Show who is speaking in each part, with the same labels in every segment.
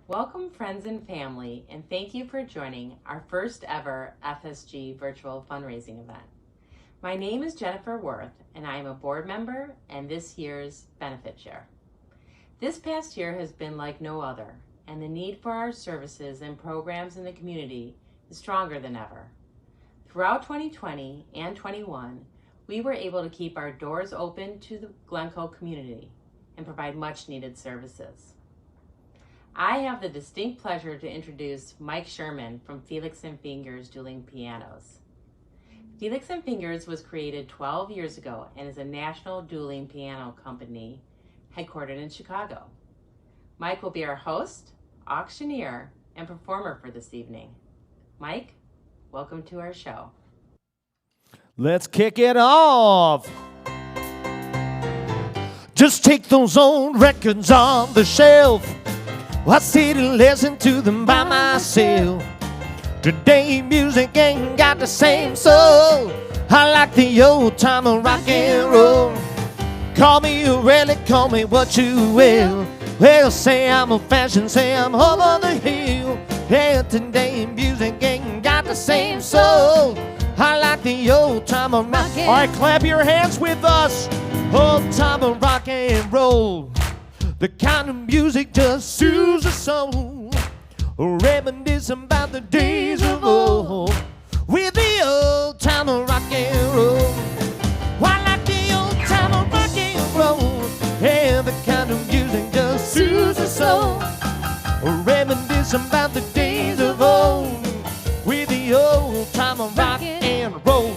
Speaker 1: Welcome, friends and family, and thank you for joining our first ever FSG virtual fundraising event. My name is Jennifer Worth, and I am a board member and this year's benefit chair. This past year has been like no other, and the need for our services and programs in the community is stronger than ever. Throughout 2020 and 21, we were able to keep our doors open to the Glencoe community and provide much needed services. I have the distinct pleasure to introduce Mike Sherman from Felix Fingers Dueling Pianos. Felix Fingers was created 12 years ago and is a national dueling piano company headquartered in Chicago. Mike will be our host, auctioneer, and performer for this evening. Mike, welcome to our show.
Speaker 2: Let's kick it off. Just take those old records on the shelf. I sit and listen to them by myself. Today music ain't got the same soul. I like the old time of rock and roll. Call me a relic, call me what you will. Well, say I'm a fashion, say I'm over the hill. Yeah, today music ain't got the same soul. I like the old time of rock and roll. All right, clap your hands with us. Old time of rock and roll. The kind of music just soothes the soul. Reminiscing about the days of old. With the old time of rock and roll. I like the old time of rock and roll. Yeah, the kind of music just soothes the soul. Reminiscing about the days of old. With the old time of rock and roll.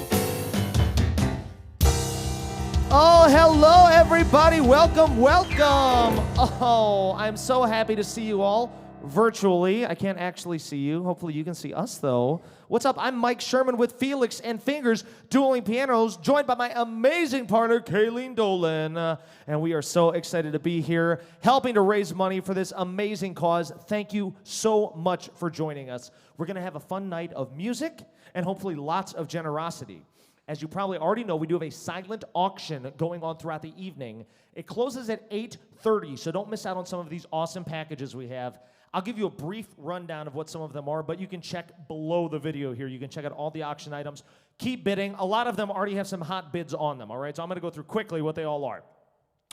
Speaker 2: Oh, hello, everybody. Welcome, welcome. Oh, I'm so happy to see you all virtually. I can't actually see you. Hopefully you can see us, though. What's up? I'm Mike Sherman with Felix and Fingers Dueling Pianos, joined by my amazing partner, Kayleen Dolan. And we are so excited to be here, helping to raise money for this amazing cause. Thank you so much for joining us. We're going to have a fun night of music and hopefully lots of generosity. As you probably already know, we do have a silent auction going on throughout the evening. It closes at 8:30, so don't miss out on some of these awesome packages we have. I'll give you a brief rundown of what some of them are, but you can check below the video here. You can check out all the auction items. Keep bidding. A lot of them already have some hot bids on them, all right? So I'm going to go through quickly what they all are.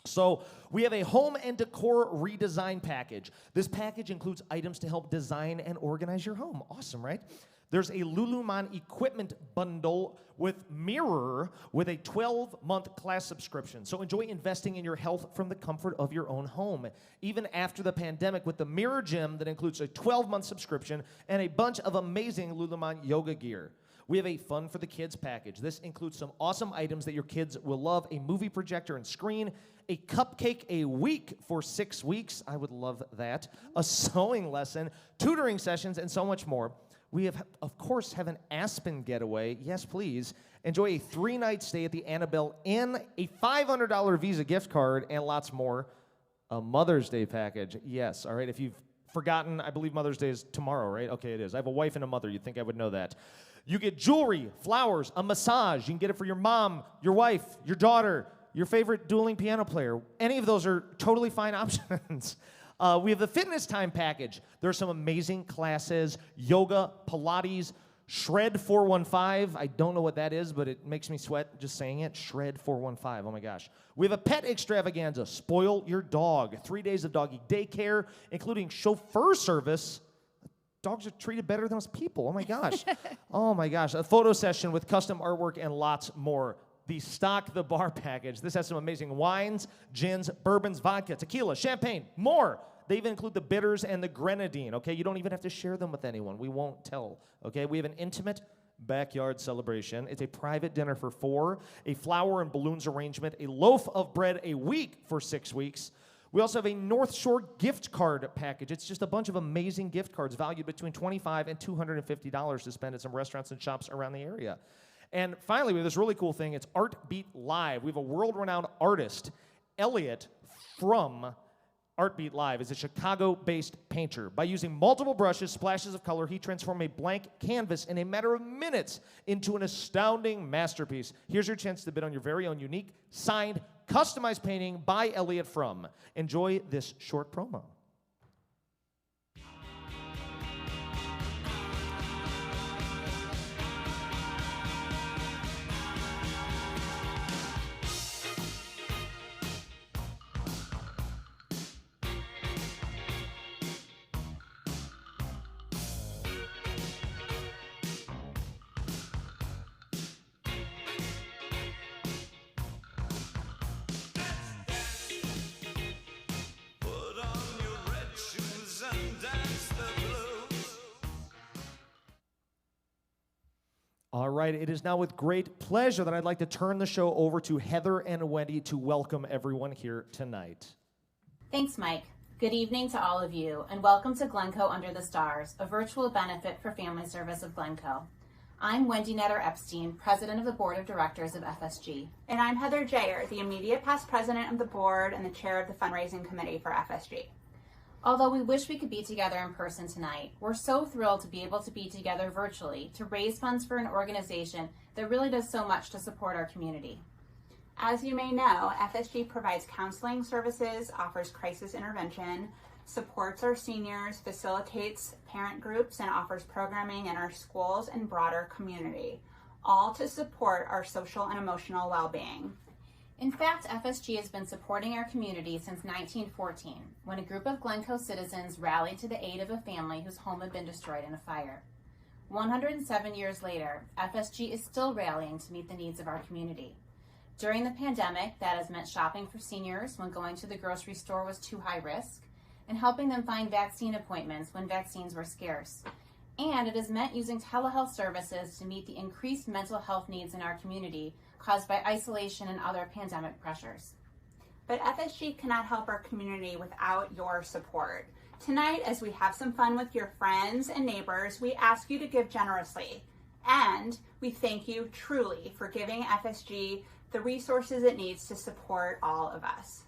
Speaker 2: So we have a home and decor redesign package. This package includes items to help design and organize your home. Awesome, right? There's a Lululemon equipment bundle with Mirror with a 12-month class subscription. So enjoy investing in your health from the comfort of your own home. Even after the pandemic, with the Mirror Gym that includes a 12-month subscription and a bunch of amazing Lululemon yoga gear. We have a Fun for the Kids package. This includes some awesome items that your kids will love: a movie projector and screen, a cupcake a week for 6 weeks. I would love that. A sewing lesson, tutoring sessions, and so much more. We have, of course, have an Aspen getaway. Yes, please. Enjoy a 3-night stay at the Annable Inn, a $500 Visa gift card, and lots more. A Mother's Day package. Yes, all right. If you've forgotten, I believe Mother's Day is tomorrow, right? Okay, it is. I have a wife and a mother. You'd think I would know that. You get jewelry, flowers, a massage. You can get it for your mom, your wife, your daughter, your favorite dueling piano player. Any of those are totally fine options. We have the fitness time package. There are some amazing classes: yoga, Pilates, Shred 415. I don't know what that is, but it makes me sweat just saying it. Shred 415. Oh my gosh. We have a pet extravaganza. Spoil your dog. 3 days of doggy daycare, including chauffeur service. Dogs are treated better than us people. Oh my gosh. Oh my gosh. A photo session with custom artwork and lots more. The Stock the Bar package. This has some amazing wines, gins, bourbons, vodka, tequila, champagne, more. They even include the bitters and the grenadine, okay? You don't even have to share them with anyone. We won't tell, okay? We have an intimate backyard celebration. It's a private dinner for 4, a flower and balloons arrangement, a loaf of bread a week for 6 weeks. We also have a North Shore gift card package. It's just a bunch of amazing gift cards valued between $25 and $250 to spend at some restaurants and shops around the area. And finally, we have this really cool thing. It's Art Beat Live. We have a world-renowned artist, Elliot from Art Beat Live. Is a Chicago-based painter. By using multiple brushes, splashes of color, he transformed a blank canvas in a matter of minutes into an astounding masterpiece. Here's your chance to bid on your very own unique, signed, customized painting by Elliot from. Enjoy this short promo. All right, it is now with great pleasure that I'd like to turn the show over to Heather and Wendy to welcome everyone here tonight.
Speaker 3: Thanks, Mike. Good evening to all of you, and welcome to Glencoe Under the Stars, a virtual benefit for Family Service of Glencoe. I'm Wendy Netter-Epstein, President of the Board of Directors of FSG.
Speaker 4: And I'm Heather Jayer, the immediate past President of the Board and the Chair of the Fundraising Committee for FSG.
Speaker 3: Although we wish we could be together in person tonight, we're so thrilled to be able to be together virtually to raise funds for an organization that really does so much to support our community.
Speaker 4: As you may know, FSG provides counseling services, offers crisis intervention, supports our seniors, facilitates parent groups, and offers programming in our schools and broader community, all to support our social and emotional well-being.
Speaker 3: In fact, FSG has been supporting our community since 1914, when a group of Glencoe citizens rallied to the aid of a family whose home had been destroyed in a fire. 107 years later, FSG is still rallying to meet the needs of our community. During the pandemic, that has meant shopping for seniors when going to the grocery store was too high risk, and helping them find vaccine appointments when vaccines were scarce. And it has meant using telehealth services to meet the increased mental health needs in our community caused by isolation and other pandemic pressures.
Speaker 4: But FSG cannot help our community without your support. Tonight, as we have some fun with your friends and neighbors, we ask you to give generously. And we thank you truly for giving FSG the resources it needs to support all of us.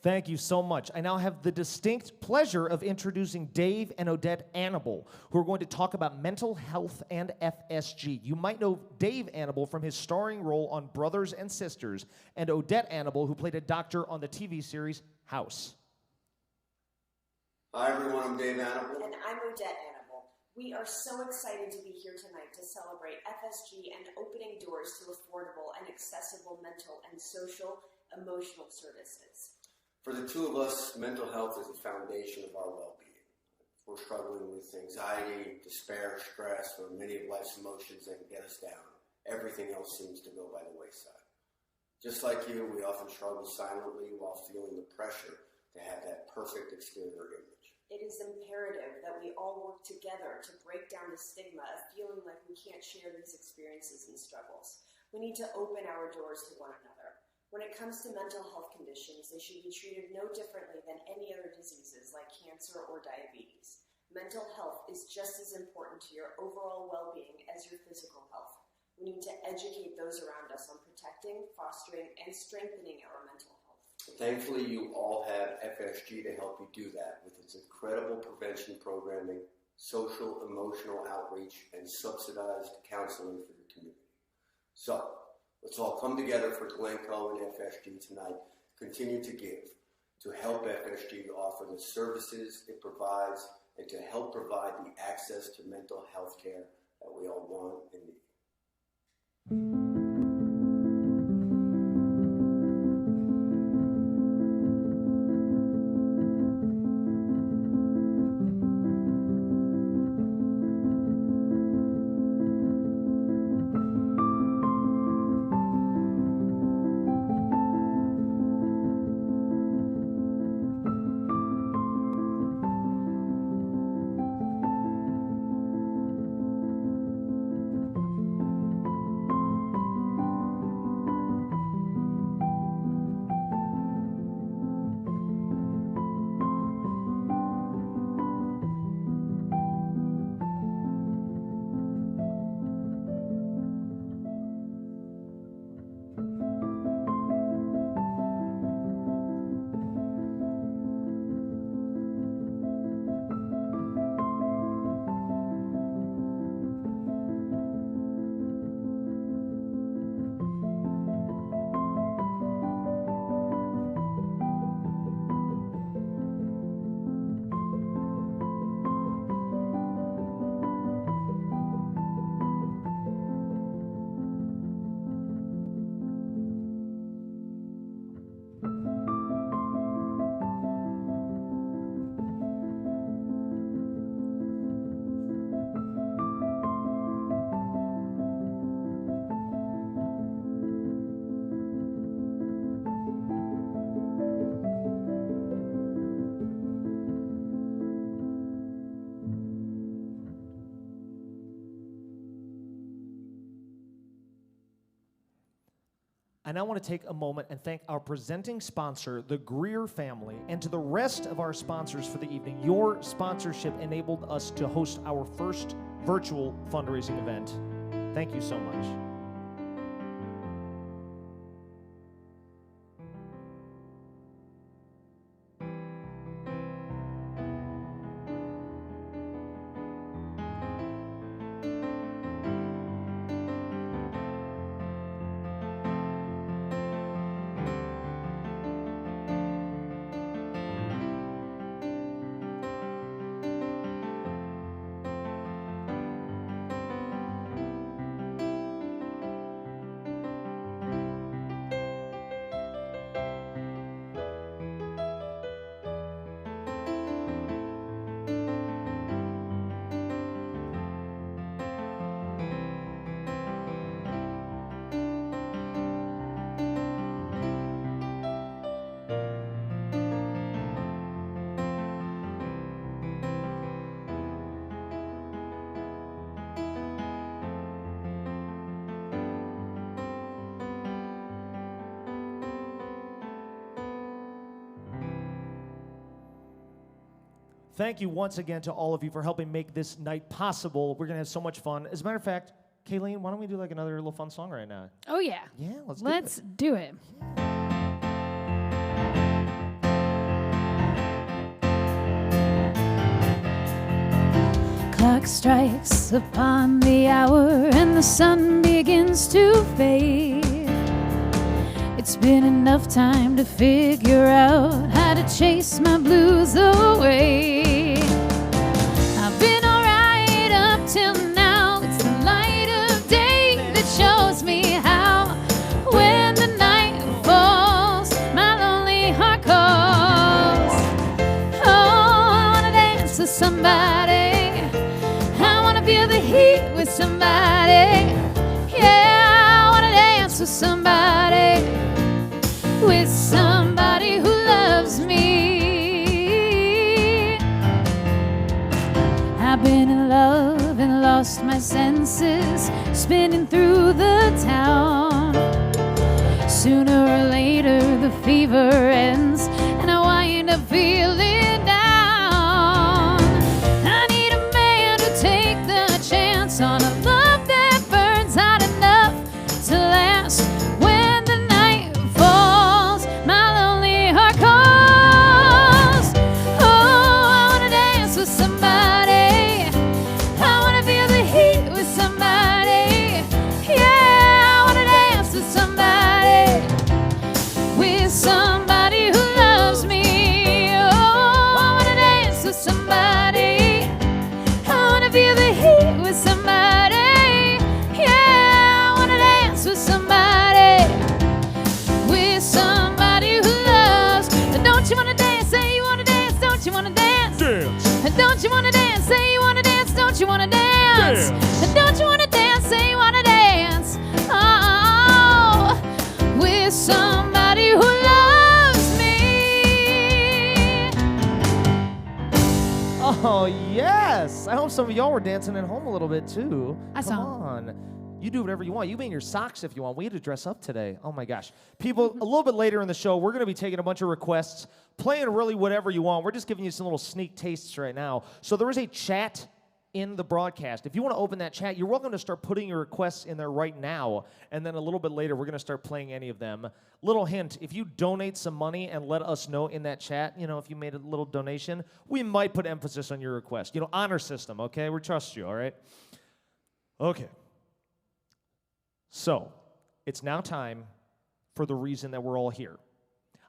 Speaker 2: Thank you so much. I now have the distinct pleasure of introducing Dave and Odette Annable, who are going to talk about mental health and FSG. You might know Dave Annable from his starring role on Brothers and Sisters, and Odette Annable, who played a doctor on the TV series House.
Speaker 5: Hi everyone, I'm Dave Annable.
Speaker 6: And I'm Odette Annable. We are so excited to be here tonight to celebrate FSG and opening doors to affordable and accessible mental and social emotional services.
Speaker 5: For the two of us, mental health is the foundation of our well-being. If we're struggling with anxiety, despair, stress, or many of life's emotions that can get us down, everything else seems to go by the wayside. Just like you, we often struggle silently while feeling the pressure to have that perfect exterior image.
Speaker 6: It is imperative that we all work together to break down the stigma of feeling like we can't share these experiences and struggles. We need to open our doors to one another. When it comes to mental health conditions, they should be treated no differently than any other diseases like cancer or diabetes. Mental health is just as important to your overall well-being as your physical health. We need to educate those around us on protecting, fostering, and strengthening our mental health.
Speaker 5: Thankfully, you all have FSG to help you do that with its incredible prevention programming, social, emotional outreach, and subsidized counseling for your community. So, let's all come together for Glencoe and FSG tonight, continue to give, to help FSG offer the services it provides, and to help provide the access to mental health care that we all want and need.
Speaker 2: now want to take a moment and thank our presenting sponsor, the Greer family, and to the rest of our sponsors for the evening. Your sponsorship enabled us to host our first virtual fundraising event. Thank you so much. Thank you once again to all of you for helping make this night possible. We're going to have so much fun. As a matter of fact, Kayleen, why don't we do like another little fun song right now?
Speaker 7: Oh, yeah.
Speaker 2: Yeah, let's
Speaker 7: do it. Clock strikes upon the hour and the sun begins to fade. It's been enough time to figure out how to chase my blues away. I've been alright up till now. It's the light of day that shows me how. When the night falls, my lonely heart calls. Oh, I wanna dance with somebody. I wanna feel the heat with somebody. Yeah, I wanna dance with somebody. With somebody who loves me. I've been in love and lost my senses, spinning through the town. Sooner or later the fever ends and I wind up feeling down. I need a man to take the chance on a love that burns hot enough to last. When the night falls, my lonely heart calls. Oh, I wanna dance with somebody. I wanna feel the heat with somebody. Yeah, I wanna dance with somebody. With somebody who loves me. Oh, I wanna dance with somebody. I wanna feel the heat with somebody. Yeah, I wanna dance with somebody. With somebody who loves. Don't you wanna dance? Say you wanna dance. Don't you wanna dance?
Speaker 2: Dance.
Speaker 7: Don't you wanna dance? Say you wanna dance. Don't you wanna dance? Don't you wanna dance? Say you wanna dance. Oh, with somebody who loves me.
Speaker 2: Oh, yes. I hope some of y'all were dancing at home a little bit, too.
Speaker 7: I
Speaker 2: Come
Speaker 7: saw.
Speaker 2: on. You do whatever you want. You bring your socks if you want. We had to dress up today. Oh, my gosh. People, a little bit later in the show, we're going to be taking a bunch of requests, playing really whatever you want. We're just giving you some little sneak tastes right now. So there is a chat in the broadcast. If you want to open that chat, you're welcome to start putting your requests in there right now. And then a little bit later, we're going to start playing any of them. Little hint, if you donate some money and let us know in that chat, you know, if you made a little donation, we might put emphasis on your request. You know, honor system, okay? We trust you, all right? Okay. So, it's now time for the reason that we're all here.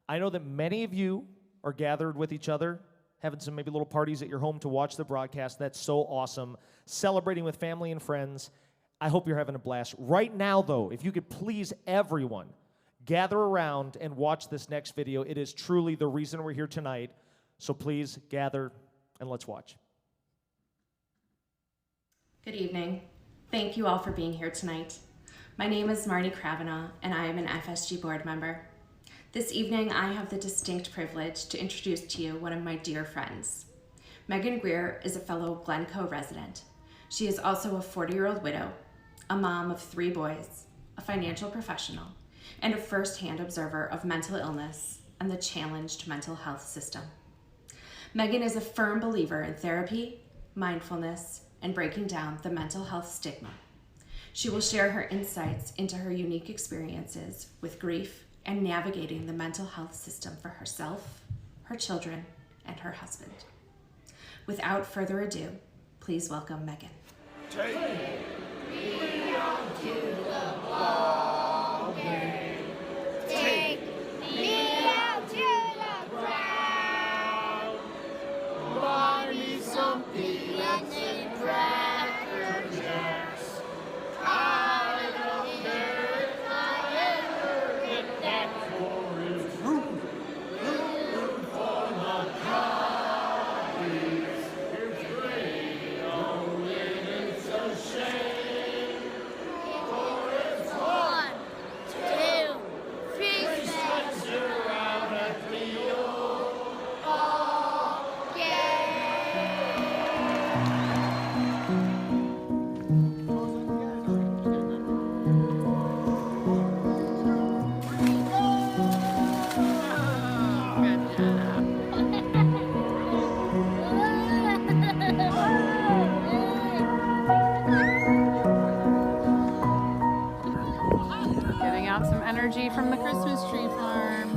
Speaker 2: I know that many of you are gathered with each other, having some maybe little parties at your home to watch the broadcast. That's so awesome. Celebrating with family and friends. I hope you're having a blast. Right now, though, if you could please, everyone, gather around and watch this next video. It is truly the reason we're here tonight. So please gather and let's watch.
Speaker 8: Good evening. Thank you all for being here tonight. My name is Marnie Kravanaugh, and I am an FSG board member. This evening, I have the distinct privilege to introduce to you one of my dear friends. Megan Greer is a fellow Glencoe resident. She is also a 40-year-old widow, a mom of 3 boys, a financial professional, and a first-hand observer of mental illness and the challenged mental health system. Megan is a firm believer in therapy, mindfulness, and breaking down the mental health stigma. She will share her insights into her unique experiences with grief and navigating the mental health system for herself, her children, and her husband. Without further ado, please welcome Megan.
Speaker 9: Take me out to the ball game. Take me out to the crowd. Buy me some peanuts and Cracker Jacks. I don't care if I ever get that orange root for the Cowboys. Here's radio and it's a shame. For it's 1, 2, 3 steps around at the old ball game.
Speaker 3: Getting out some energy from the Christmas tree farm.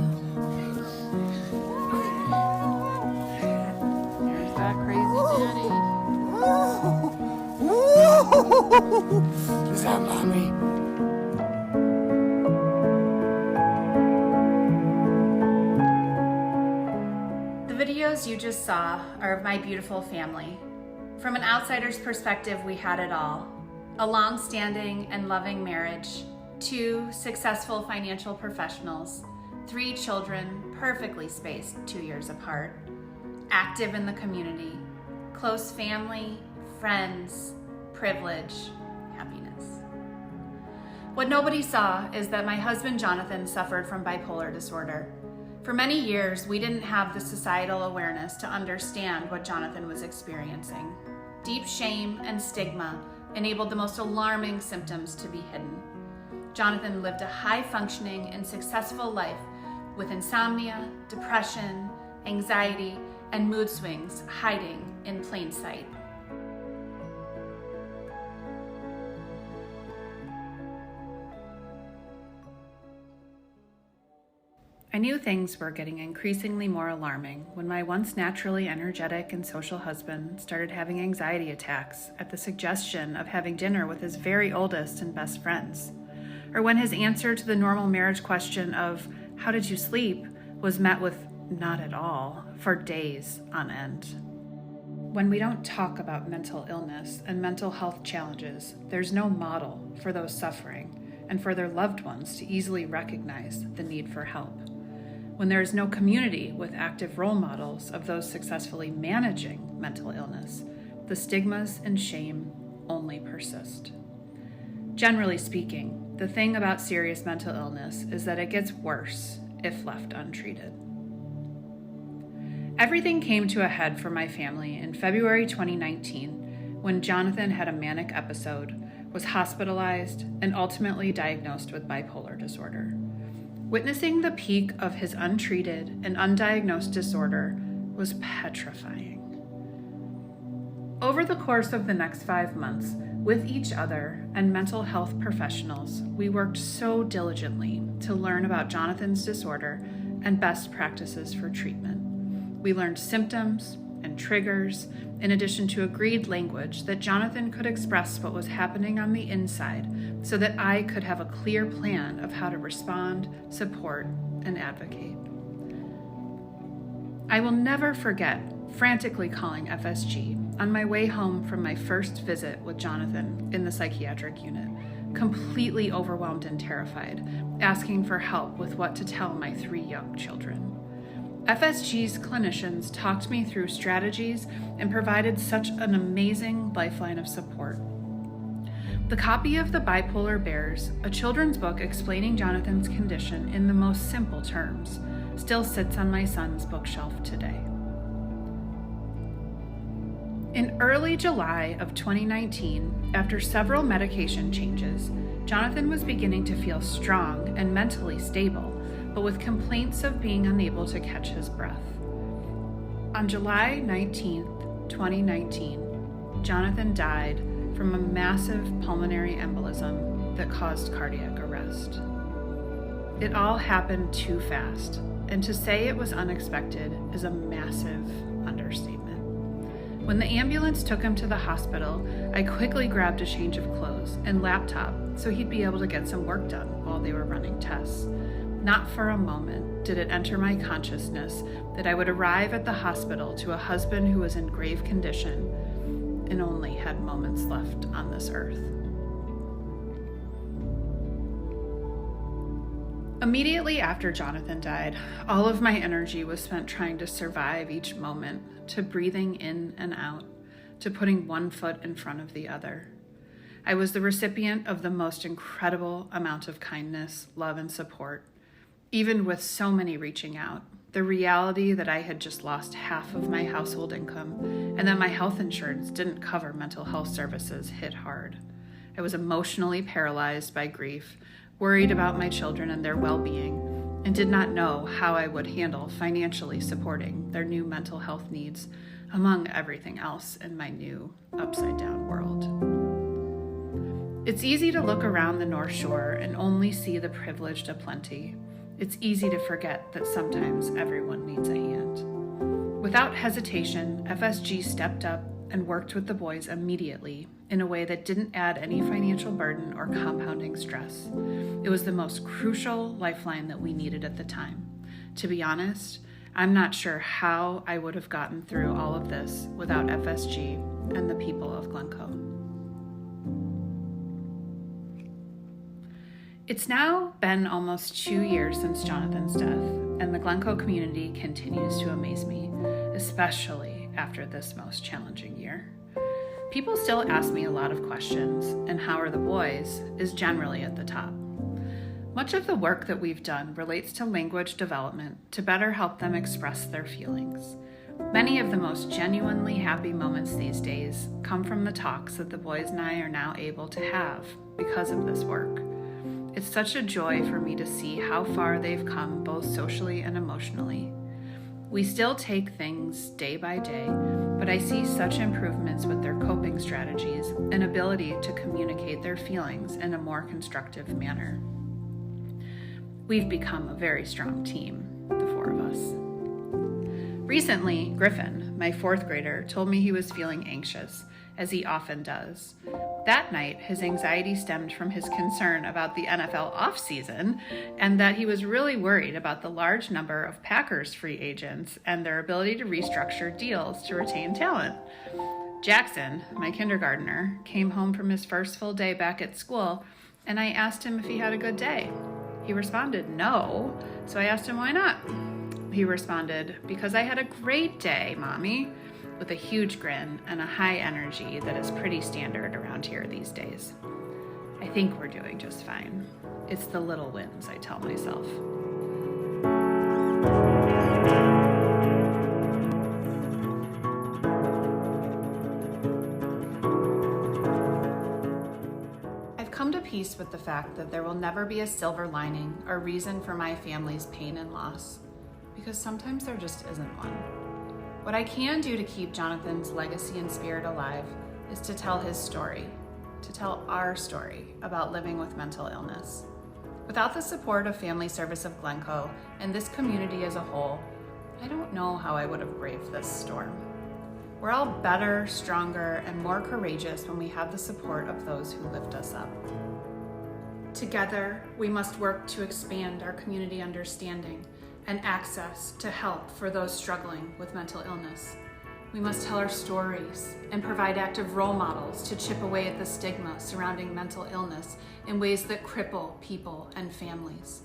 Speaker 3: Here's that crazy daddy.
Speaker 9: Is that mommy?
Speaker 3: The videos you just saw are of my beautiful family. From an outsider's perspective, we had it all. A long-standing and loving marriage, 2 successful financial professionals, 3 children perfectly spaced 2 years apart, active in the community, close family, friends, privilege, happiness. What nobody saw is that my husband Jonathan suffered from bipolar disorder. For many years, we didn't have the societal awareness to understand what Jonathan was experiencing. Deep shame and stigma enabled the most alarming symptoms to be hidden. Jonathan lived a high-functioning and successful life with insomnia, depression, anxiety, and mood swings hiding in plain sight. I knew things were getting increasingly more alarming when my once naturally energetic and social husband started having anxiety attacks at the suggestion of having dinner with his very oldest and best friends, or when his answer to the normal marriage question of, "How did you sleep?" was met with, "Not at all," for days on end. When we don't talk about mental illness and mental health challenges, there's no model for those suffering and for their loved ones to easily recognize the need for help. When there is no community with active role models of those successfully managing mental illness, the stigmas and shame only persist. Generally speaking, the thing about serious mental illness is that it gets worse if left untreated. Everything came to a head for my family in February 2019 when Jonathan had a manic episode, was hospitalized, and ultimately diagnosed with bipolar disorder. Witnessing the peak of his untreated and undiagnosed disorder was petrifying. Over the course of the next 5 months, with each other and mental health professionals, we worked so diligently to learn about Jonathan's disorder and best practices for treatment. We learned symptoms and triggers, in addition to agreed language that Jonathan could express what was happening on the inside so that I could have a clear plan of how to respond, support, and advocate. I will never forget frantically calling FSG on my way home from my first visit with Jonathan in the psychiatric unit, completely overwhelmed and terrified, asking for help with what to tell my 3 young children. FSG's clinicians talked me through strategies and provided such an amazing lifeline of support. The copy of The Bipolar Bears, a children's book explaining Jonathan's condition in the most simple terms, still sits on my son's bookshelf today.
Speaker 10: In early July of 2019, after several medication changes, Jonathan was beginning to feel strong and mentally stable, but with complaints of being unable to catch his breath. On July 19th, 2019, Jonathan died from a massive pulmonary embolism that caused cardiac arrest. It all happened too fast, and to say it was unexpected is a massive understatement. When the ambulance took him to the hospital, I quickly grabbed a change of clothes and laptop so he'd be able to get some work done while they were running tests. Not for a moment did it enter my consciousness that I would arrive at the hospital to a husband who was in grave condition and only had moments left on this earth. Immediately after Jonathan died, all of my energy was spent trying to survive each moment, to breathing in and out, to putting one foot in front of the other. I was the recipient of the most incredible amount of kindness, love, and support. Even with so many reaching out, the reality that I had just lost half of my household income and that my health insurance didn't cover mental health services hit hard. I was emotionally paralyzed by grief, worried about my children and their well-being, and did not know how I would handle financially supporting their new mental health needs, among everything else in my new upside-down world. It's easy to look around the North Shore and only see the privileged aplenty. It's easy to forget that sometimes everyone needs a hand. Without hesitation, FSG stepped up and worked with the boys immediately in a way that didn't add any financial burden or compounding stress. It was the most crucial lifeline that we needed at the time. To be honest, I'm not sure how I would have gotten through all of this without FSG and the people of Glencoe. It's now been almost 2 years since Jonathan's death, and the Glencoe community continues to amaze me, especially after this most challenging year. People still ask me a lot of questions, and how are the boys is generally at the top. Much of the work that we've done relates to language development to better help them express their feelings. Many of the most genuinely happy moments these days come from the talks that the boys and I are now able to have because of this work. It's such a joy for me to see how far they've come both socially and emotionally. We still take things day by day, but I see such improvements with their coping strategies and ability to communicate their feelings in a more constructive manner. We've become a very strong team, the four of us. Recently, Griffin, my fourth grader, told me he was feeling anxious, as he often does. That night, his anxiety stemmed from his concern about the NFL offseason and that he was really worried about the large number of Packers free agents and their ability to restructure deals to retain talent. Jackson, my kindergartner, came home from his first full day back at school, and I asked him if he had a good day. He responded, no, so I asked him why not. He responded, because I had a great day, Mommy, with a huge grin and a high energy that is pretty standard around here these days. I think we're doing just fine. It's the little wins, I tell myself. I've come to peace with the fact that there will never be a silver lining or reason for my family's pain and loss, because sometimes there just isn't one. What I can do to keep Jonathan's legacy and spirit alive is to tell his story, to tell our story about living with mental illness. Without the support of Family Service of Glencoe and this community as a whole, I don't know how I would have braved this storm. We're all better, stronger, and more courageous when we have the support of those who lift us up. Together, we must work to expand our community understanding and access to help for those struggling with mental illness. We must tell our stories and provide active role models to chip away at the stigma surrounding mental illness in ways that cripple people and families.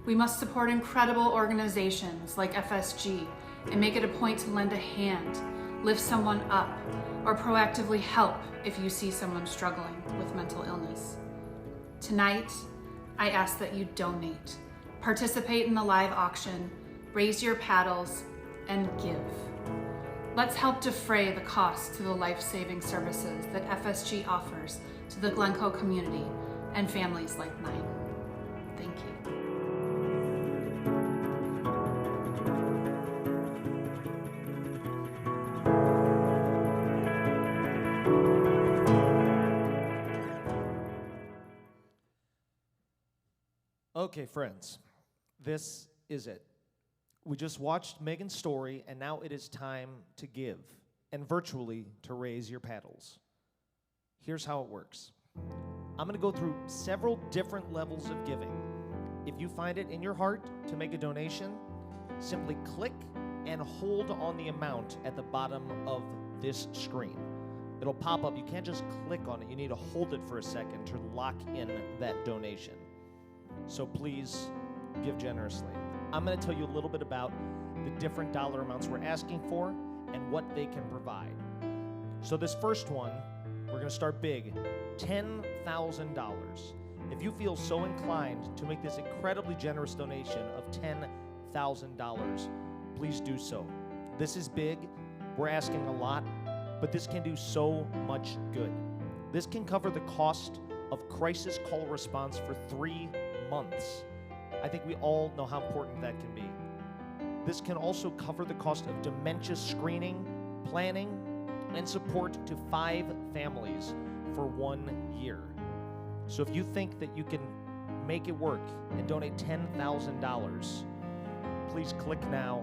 Speaker 10: We must support incredible organizations like FSG and make it a point to lend a hand, lift someone up, or proactively help if you see someone struggling with mental illness. Tonight, I ask that you donate. Participate in the live auction, raise your paddles, and give. Let's help defray the cost to the life-saving services that FSG offers to the Glencoe community and families like mine. Thank you.
Speaker 2: Okay, friends, this is it. We just watched Megan's story, and now it is time to give, and virtually to raise your paddles. Here's how it works. I'm going to go through several different levels of giving. If you find it in your heart to make a donation, simply click and hold on the amount at the bottom of this screen. It'll pop up. You can't just click on it. You need to hold it for a second to lock in that donation. So please give generously. I'm going to tell you a little bit about the different dollar amounts we're asking for and what they can provide. So this first one, we're going to start big, $10,000. If you feel so inclined to make this incredibly generous donation of $10,000, please do so. This is big. We're asking a lot, but this can do so much good. This can cover the cost of crisis call response for 3 months. I think we all know how important that can be. This can also cover the cost of dementia screening, planning, and support to 5 families for 1 year. So if you think that you can make it work and donate $10,000, please click now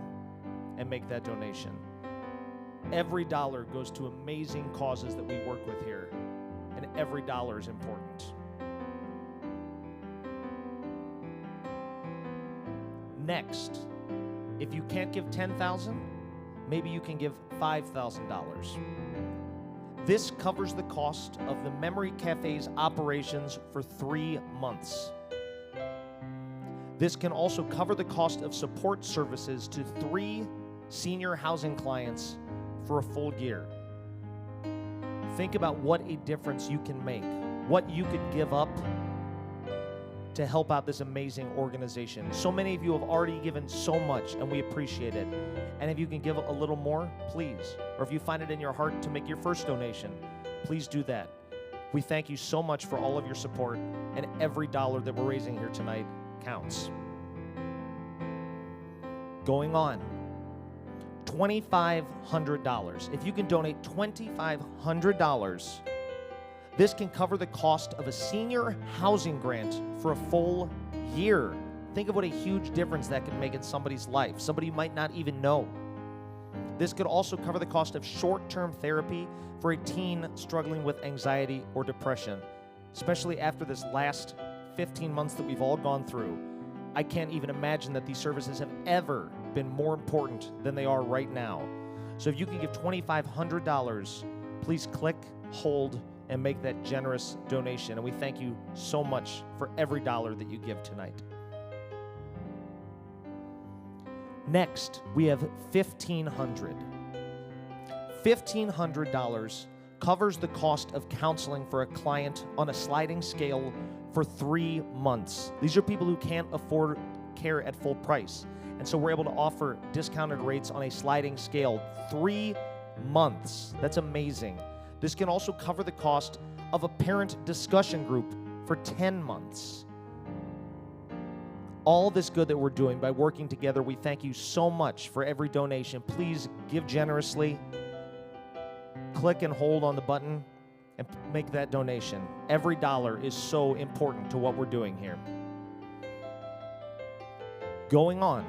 Speaker 2: and make that donation. Every dollar goes to amazing causes that we work with here, and every dollar is important. Next, if you can't give $10,000, maybe you can give $5,000. This covers the cost of the Memory Cafe's operations for 3 months. This can also cover the cost of support services to 3 senior housing clients for a full year. Think about what a difference you can make, what you could give up to help out this amazing organization. So many of you have already given so much, and we appreciate it. And if you can give a little more, please. Or if you find it in your heart to make your first donation, please do that. We thank you so much for all of your support, and every dollar that we're raising here tonight counts. Going on, $2,500. If you can donate $2,500, this can cover the cost of a senior housing grant for a full year. Think of what a huge difference that can make in somebody's life, somebody you might not even know. This could also cover the cost of short-term therapy for a teen struggling with anxiety or depression, especially after this last 15 months that we've all gone through. I can't even imagine that these services have ever been more important than they are right now. So if you can give $2,500, please click, hold, and make that generous donation. And we thank you so much for every dollar that you give tonight. Next, we have $1,500. $1,500 covers the cost of counseling for a client on a sliding scale for 3 months. These are people who can't afford care at full price. And so we're able to offer discounted rates on a sliding scale. 3 months. That's amazing. This can also cover the cost of a parent discussion group for 10 months. All this good that we're doing by working together, we thank you so much for every donation. Please give generously. Click and hold on the button and make that donation. Every dollar is so important to what we're doing here. Going on,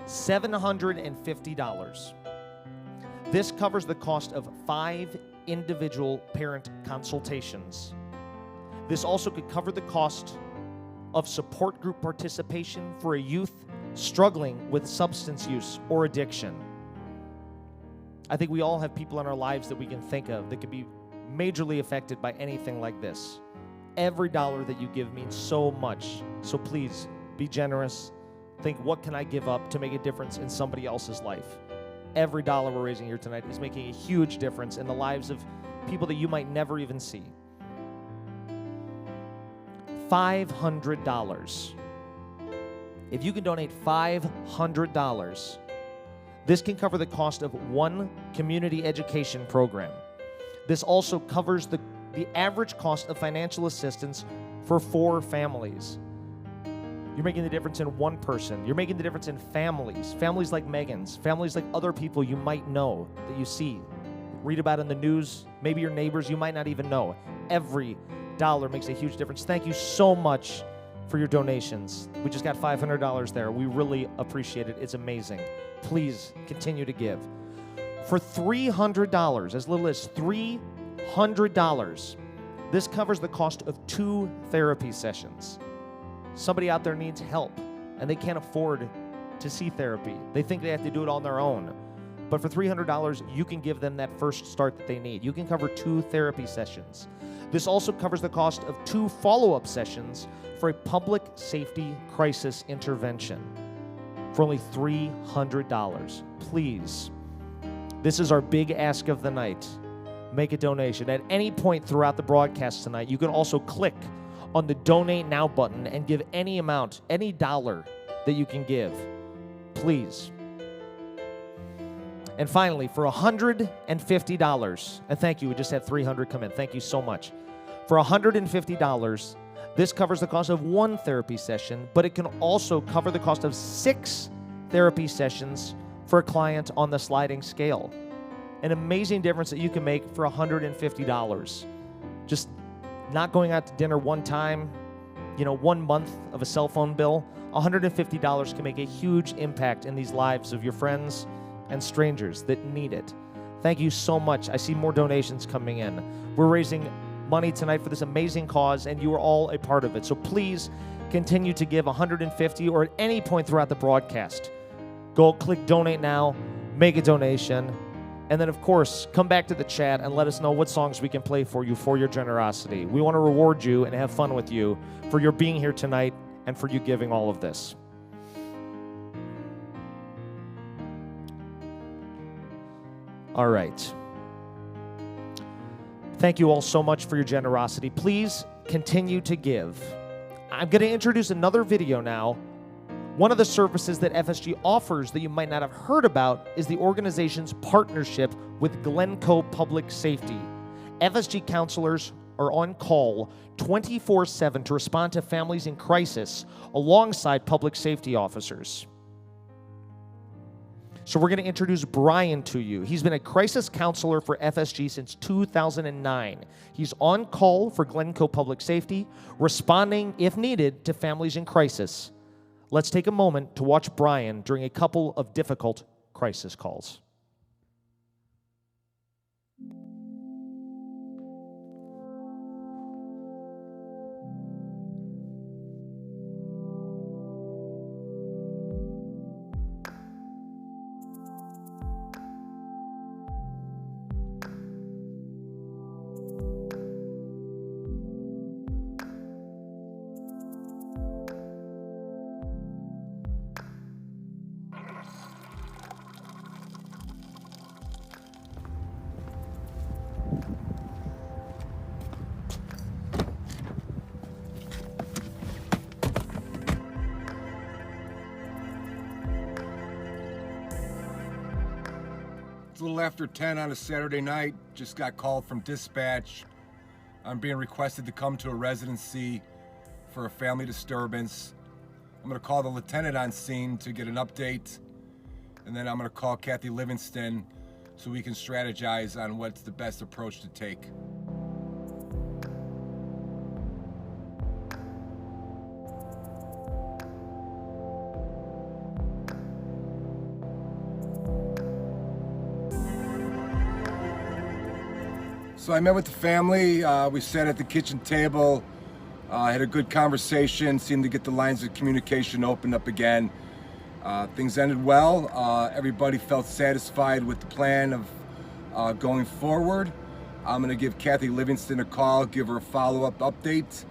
Speaker 2: $750. This covers the cost of 5 individual parent consultations. This also could cover the cost of support group participation for a youth struggling with substance use or addiction. I think we all have people in our lives that we can think of that could be majorly affected by anything like this. Every dollar that you give means so much. So please be generous. Think, what can I give up to make a difference in somebody else's life? Every dollar we're raising here tonight is making a huge difference in the lives of people that you might never even see. $500. If you can donate $500, This can cover the cost of one community education program. This also covers the average cost of financial assistance for 4 families. You're making the difference in one person. You're making the difference in families like Megan's, families like other people you might know that you see, read about in the news, maybe your neighbors you might not even know. Every dollar makes a huge difference. Thank you so much for your donations. We just got $500 there. We really appreciate it. It's amazing. Please continue to give. For $300, as little as $300, this covers the cost of 2 therapy sessions. Somebody out there needs help, and they can't afford to see therapy. They think they have to do it on their own. But for $300, you can give them that first start that they need. You can cover 2 therapy sessions. This also covers the cost of 2 follow-up sessions for a public safety crisis intervention for only $300. Please, this is our big ask of the night. Make a donation. At any point throughout the broadcast tonight, you can also click on the Donate Now button and give any amount, any dollar that you can give. Please. And finally, for $150, and thank you, we just had 300 come in. Thank you so much. For $150, this covers the cost of 1 therapy session, but it can also cover the cost of 6 therapy sessions for a client on the sliding scale. An amazing difference that you can make for $150. Just not going out to dinner one time, 1 month of a cell phone bill. $150 can make a huge impact in these lives of your friends and strangers that need it. Thank you so much. I see more donations coming in. We're raising money tonight for this amazing cause, and you are all a part of it. So please continue to give $150 or at any point throughout the broadcast. Go click Donate Now, make a donation, and then, of course, come back to the chat and let us know what songs we can play for you for your generosity. We want to reward you and have fun with you for your being here tonight and for you giving all of this. All right. Thank you all so much for your generosity. Please continue to give. I'm going to introduce another video now. One of the services that FSG offers that you might not have heard about is the organization's partnership with Glencoe Public Safety. FSG counselors are on call 24/7 to respond to families in crisis alongside public safety officers. So we're going to introduce Brian to you. He's been a crisis counselor for FSG since 2009. He's on call for Glencoe Public Safety, responding, if needed, to families in crisis. Let's take a moment to watch Brian during a couple of difficult crisis calls.
Speaker 11: It's a little after 10 on a Saturday night. Just got called from dispatch. I'm being requested to come to a residency for a family disturbance. I'm going to call the lieutenant on scene to get an update, and then I'm going to call Kathy Livingston so we can strategize on what's the best approach to take. So I met with the family, we sat at the kitchen table, had a good conversation, seemed to get the lines of communication opened up again. Things ended well. Everybody felt satisfied with the plan of going forward. I'm gonna give Kathy Livingston a call, give her a follow-up update,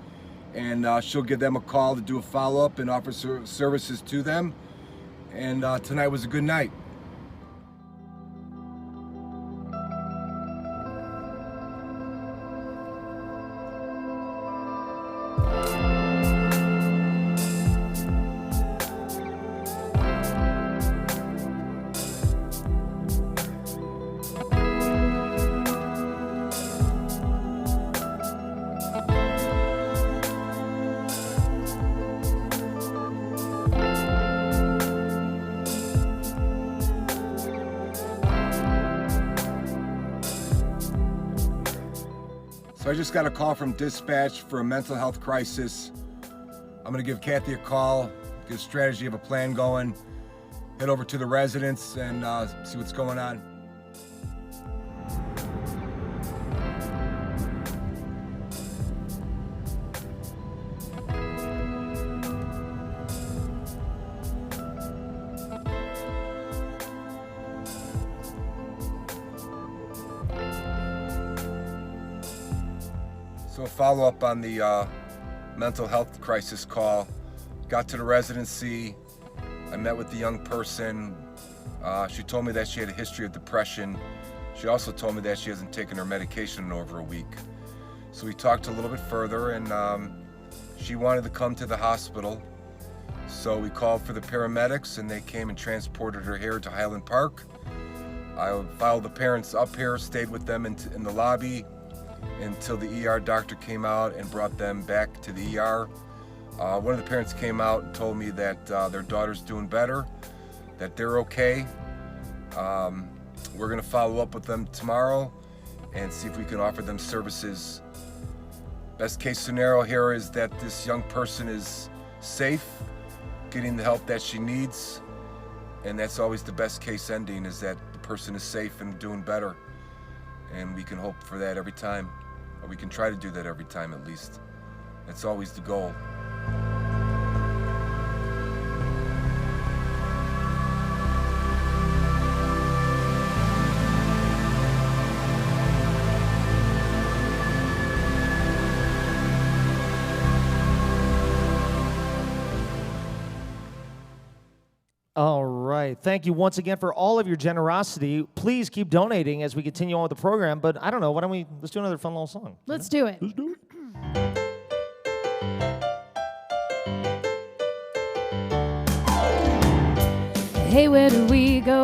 Speaker 11: and she'll give them a call to do a follow-up and offer services to them. And tonight was a good night. So I just got a call from dispatch for a mental health crisis. I'm gonna give Kathy a call, get a strategy of a plan going, head over to the residence and see what's going on. So a follow-up on the mental health crisis call. Got to the residency. I met with the young person. She told me that she had a history of depression. She also told me that she hasn't taken her medication in over a week. So we talked a little bit further, and she wanted to come to the hospital. So we called for the paramedics, and they came and transported her here to Highland Park. I followed the parents up here, stayed with them in the lobby until the ER doctor came out and brought them back to the ER. One of the parents came out and told me that their daughter's doing better, that they're okay. We're gonna follow up with them tomorrow and see if we can offer them services. Best case scenario here is that this young person is safe, getting the help that she needs, and that's always the best case ending, is that the person is safe and doing better. And we can hope for that every time, or we can try to do that every time at least. That's always the goal.
Speaker 2: All right. Thank you once again for all of your generosity. Please keep donating as we continue on with the program. But I don't know. Why don't let's do another fun little song?
Speaker 7: Let's do it.
Speaker 2: Let's do it.
Speaker 7: Hey, where do we go?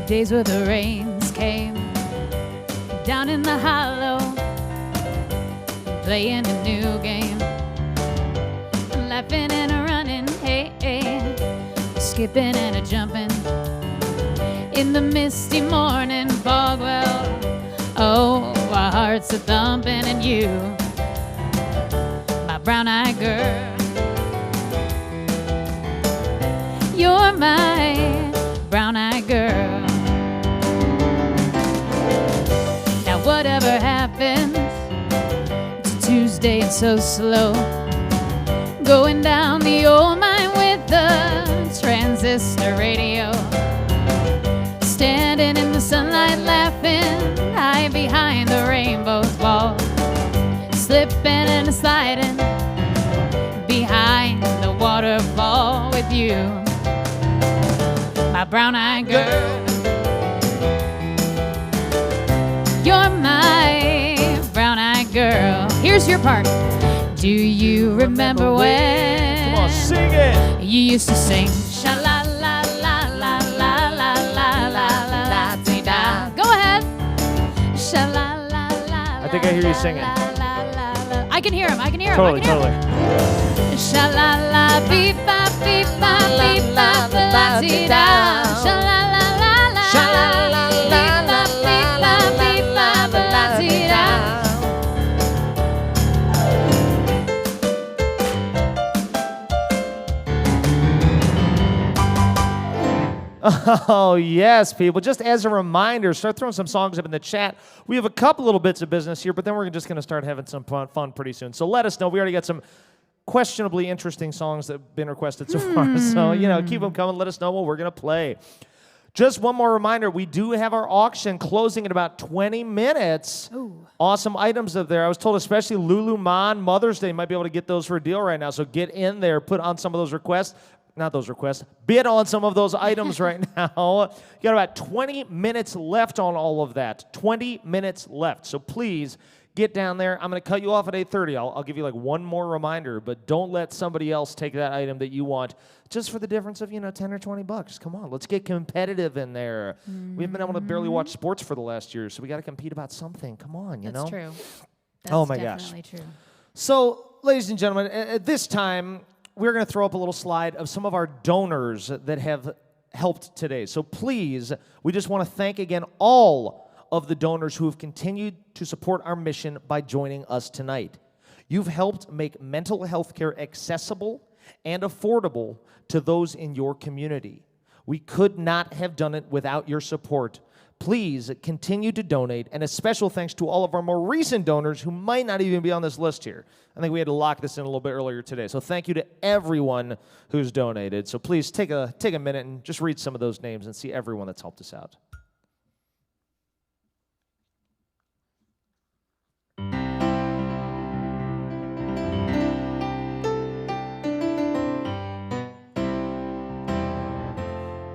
Speaker 7: Days where the rains came down in the hollow, playing a new game, laughing and running, hey, skipping and a jumping in the misty morning fog. Well, oh, our hearts are thumping, and you, my brown-eyed girl, you're my brown-eyed girl. Now whatever happens, it's Tuesday and so slow, going down the old mine with the transistor radio, standing in the sunlight laughing, high behind the rainbow's wall, slipping and sliding behind the waterfall with you, my brown-eyed girl. You're my brown-eyed girl. Here's your part. Do you remember when?
Speaker 2: Come on, sing it.
Speaker 7: You used to sing sha la la la la la la la la la dee da. Go ahead. Sha la la la.
Speaker 2: I think I hear you singing.
Speaker 7: I can hear him. I can hear him.
Speaker 2: Totally, totally.
Speaker 7: Sha la la beep ba beep ba beep ba la dee da. Sha la la la la. Sha la la la la beep ba la dee da.
Speaker 2: Oh, yes, people. Just as a reminder, start throwing some songs up in the chat. We have a couple little bits of business here, but then we're just going to start having some fun pretty soon. So let us know. We already got some questionably interesting songs that have been requested so far. So, keep them coming. Let us know what we're going to play. Just one more reminder, we do have our auction closing in about 20 minutes.
Speaker 7: Ooh.
Speaker 2: Awesome items up there. I was told especially Lululemon, Mother's Day, might be able to get those for a deal right now. So get in there, put on some of those requests. Not those requests, bid on some of those items right now. You got about 20 minutes left on all of that. 20 minutes left. So please get down there. I'm going to cut you off at 8:30. I'll give you like one more reminder, but don't let somebody else take that item that you want just for the difference of, 10 or 20 bucks. Come on, let's get competitive in there. We haven't been able to barely watch sports for the last year, so we got to compete about something. Come on, you know?
Speaker 7: That's true. That's
Speaker 2: oh my gosh.
Speaker 7: Definitely true.
Speaker 2: So, ladies and gentlemen, at this time, we're going to throw up a little slide of some of our donors that have helped today. So please, we just want to thank again all of the donors who have continued to support our mission by joining us tonight. You've helped make mental health care accessible and affordable to those in your community. We could not have done it without your support. Please continue to donate, and a special thanks to all of our more recent donors who might not even be on this list here. I think we had to lock this in a little bit earlier today. So thank you to everyone who's donated. So please take a minute and just read some of those names and see everyone that's helped us out.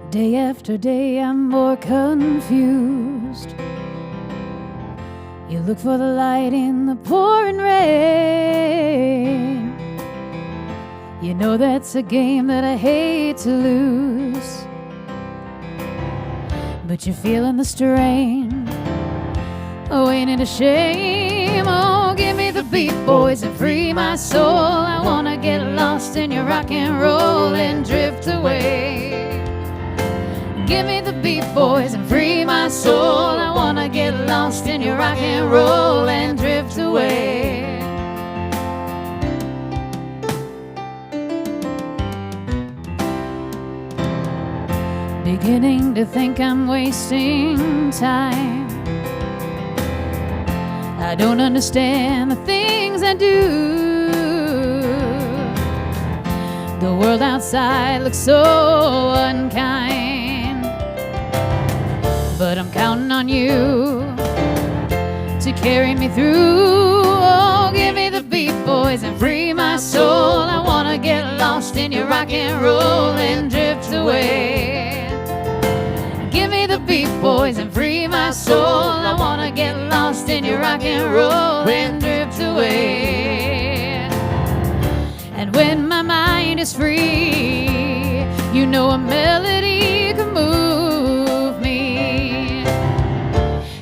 Speaker 7: Day after day, I'm more confused. You look for the light in the pouring rain. You know that's a game that I hate to lose, but you're feeling the strain. Oh, ain't it a shame? Oh, give me the beat, boys, and free my soul. I wanna get lost in your rock and roll and drift away. Give me the beat, boys, and free my soul. I wanna get lost in your rock and roll and drift away. Beginning to think I'm wasting time. I don't understand the things I do. The world outside looks so unkind, but I'm counting on you to carry me through. Oh, give me the beat, boys, and free my soul. I wanna get lost in your rock and roll and drift away. Give me the beat, boys, and free my soul. I wanna get lost in your rock and roll and drift away. And when my mind is free, you know a melody can move me.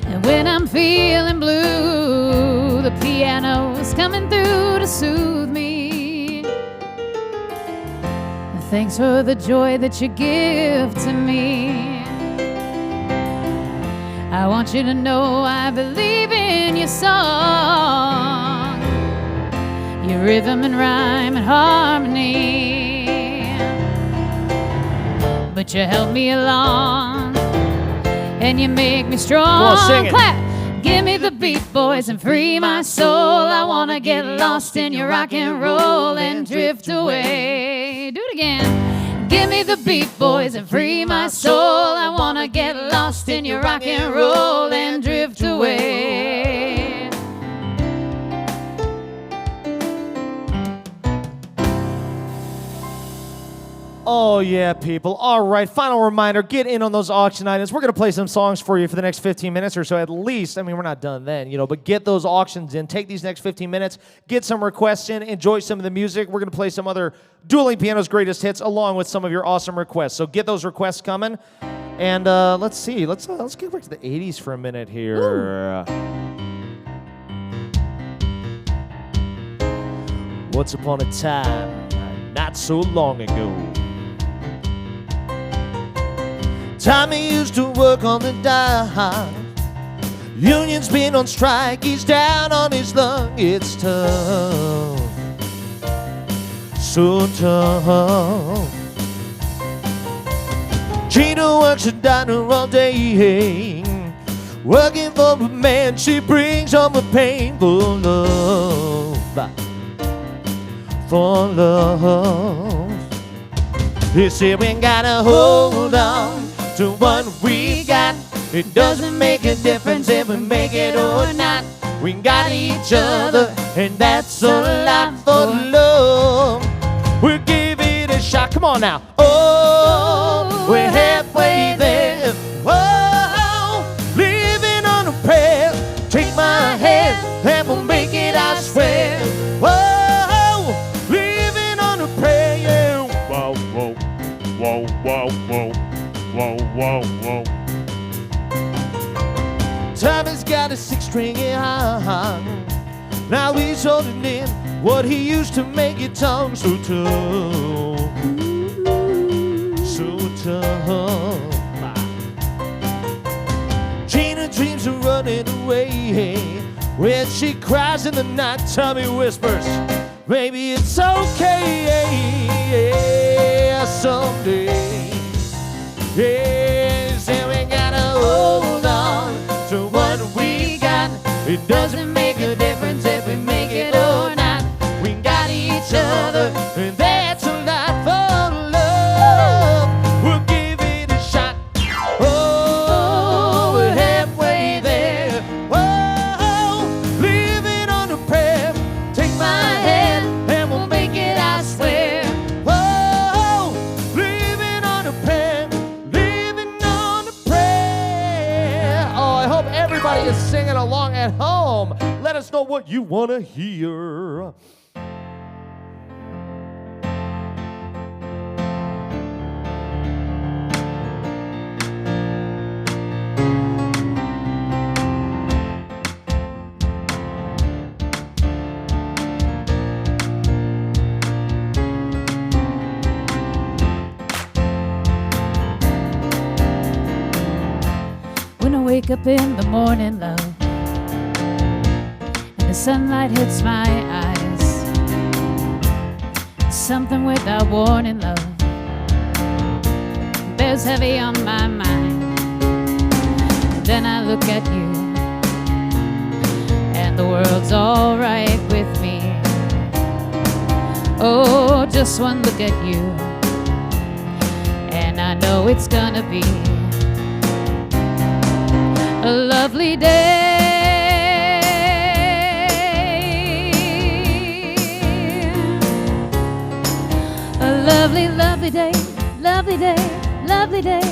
Speaker 7: And when I'm feeling blue, the piano's coming through to soothe me. Thanks for the joy that you give to me. I want you to know I believe in your song, your rhythm and rhyme and harmony. But you help me along and you make me strong.
Speaker 2: Come on, sing it.
Speaker 7: Clap! Give me the beat, boys, and free my soul. I wanna get lost in your rock and roll and drift away. Do it again. Give me the beat, boys, and free my soul. I wanna get lost in your rock and roll and drift away.
Speaker 2: Oh, yeah, people. All right, final reminder, get in on those auction items. We're going to play some songs for you for the next 15 minutes or so at least. I mean, we're not done then, but get those auctions in. Take these next 15 minutes, get some requests in, enjoy some of the music. We're going to play some other Dueling Pianos greatest hits along with some of your awesome requests. So get those requests coming. And let's see. Let's get back to the 80s for a minute here. Once upon a time, not so long ago, Tommy used to work on the dock. Union's been on strike, he's down on his luck. It's tough, so tough. Gina works a diner all day, working for a man, she brings home a painful love. For love, he said we gotta hold on to what we got. It doesn't make a difference if we make it or not. We got each other, and that's a lot for love. We'll give it a shot. Come on now. Oh, we're halfway there. Oh, living on a prayer. Take my hand, and we'll make it, I swear. Whoa, living on a prayer. Whoa, whoa, whoa, whoa, whoa. Whoa, whoa, whoa. Tommy's got a 6-string guitar. Now he's holding in what he used to make it tongue so tough. So tough. Gina dreams of running away. When she cries in the night, Tommy whispers, maybe it's okay someday. Yes, and we gotta hold on to what we got. It doesn't make a difference if we make it or not. We got each other, and that's a lot for love. We'll give it a shot. Oh, we're halfway there. Whoa, living on a prayer. Take my hand, and we'll make it, I swear. Whoa, living on a prayer. Living on a prayer. Oh, I hope everybody is singing along at home. Let us know what you want to hear.
Speaker 7: When I wake up in the morning, love, and the sunlight hits my eyes, something without warning, love, bears heavy on my mind. Then I look at you, and the world's all right with me. Oh, just one look at you, and I know it's gonna be a lovely day. A lovely, lovely day. Lovely day. Lovely day.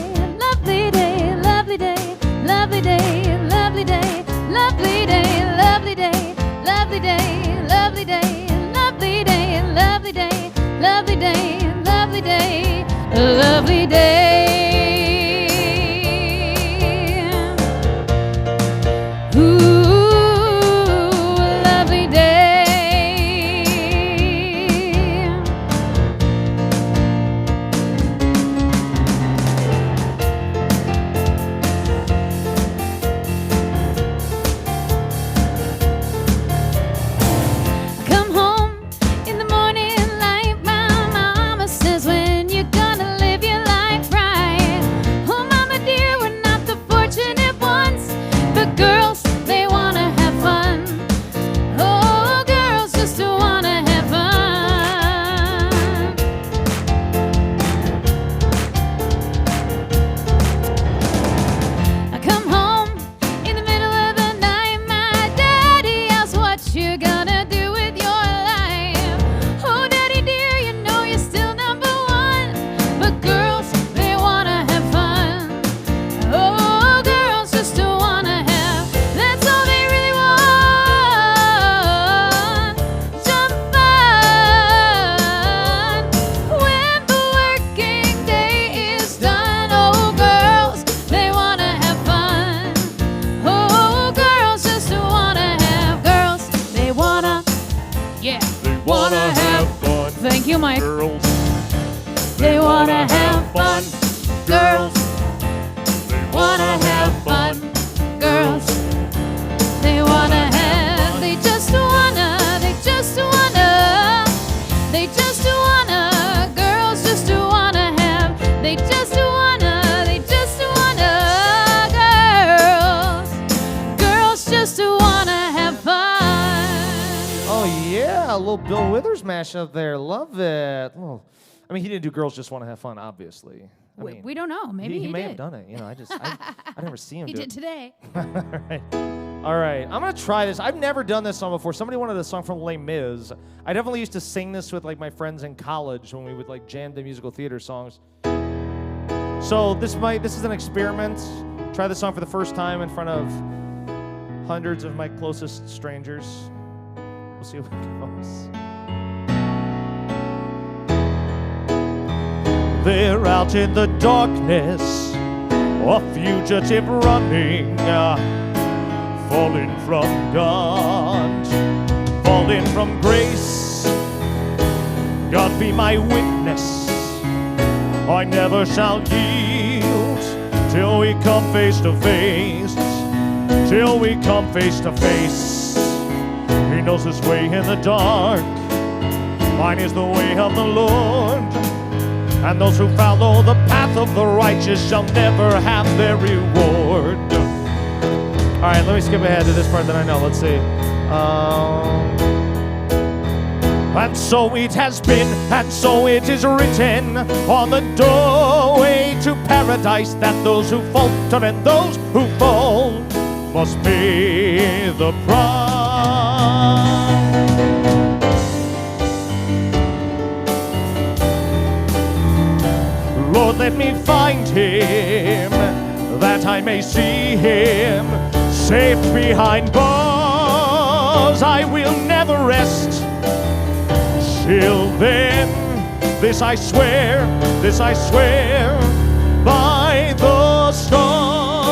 Speaker 7: Lovely day. Lovely day. Lovely day. Lovely day. Lovely day. Lovely day. Lovely day. Lovely day. Lovely day. Lovely day. Lovely day. Lovely day. A lovely day. Thank you, Mike.
Speaker 2: Girls,
Speaker 7: they wanna have fun. Girls, they wanna have fun. Girls, they wanna have. They just wanna. They just wanna. They just wanna. Girls just wanna have. They just wanna. They just wanna. Girls, girls just wanna have fun.
Speaker 2: oh yeah, a little Bill Withers mashup there. Love it. Oh, I mean, he didn't do Girls Just Want to Have Fun, obviously. I mean,
Speaker 7: We don't know. Maybe
Speaker 2: he may
Speaker 7: did.
Speaker 2: have done it. You know, I never see him
Speaker 7: He
Speaker 2: do
Speaker 7: did
Speaker 2: it.
Speaker 7: today.
Speaker 2: All right, I'm gonna try this. I've never done this song before. Somebody wanted a song from Les Mis. I definitely used to sing this with like my friends in college when we would like jam to musical theater songs. So this is an experiment. Try this song for the first time in front of hundreds of my closest strangers. We'll see how it goes. They're out in the darkness, a fugitive running, falling from God, falling from grace. God be my witness, I never shall yield till we come face to face. till we come face to face. He knows his way in the dark. Mine is the way of the Lord. And those who follow the path of the righteous shall never have their reward. All right, let me skip ahead to this part that I know. Let's see. And so it has been, and so it is written on the doorway to paradise, that those who falter and those who fall must pay the price. Lord, let me find him, that I may see him safe behind bars. I will never rest till then. This I swear by the stars.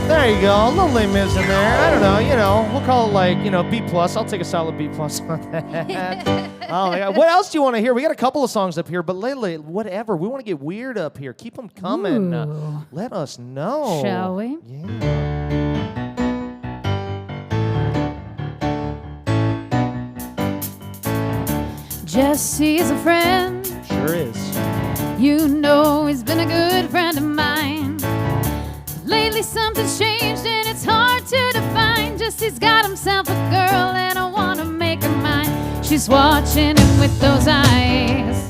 Speaker 2: There you go, a little Les Mis in there. I don't know, we'll call it like, B+. I'll take a solid B+ on that. Oh my God. What else do you want to hear? We got a couple of songs up here, but lately, whatever. We want to get weird up here. Keep them coming. Let us know.
Speaker 7: Shall we?
Speaker 2: Yeah.
Speaker 7: Jesse's a friend.
Speaker 2: Sure is.
Speaker 7: You know he's been a good friend of mine. Lately something's changed and it's hard to define. Jesse's got himself a girl and I wanna make her mine. She's watching him with those eyes,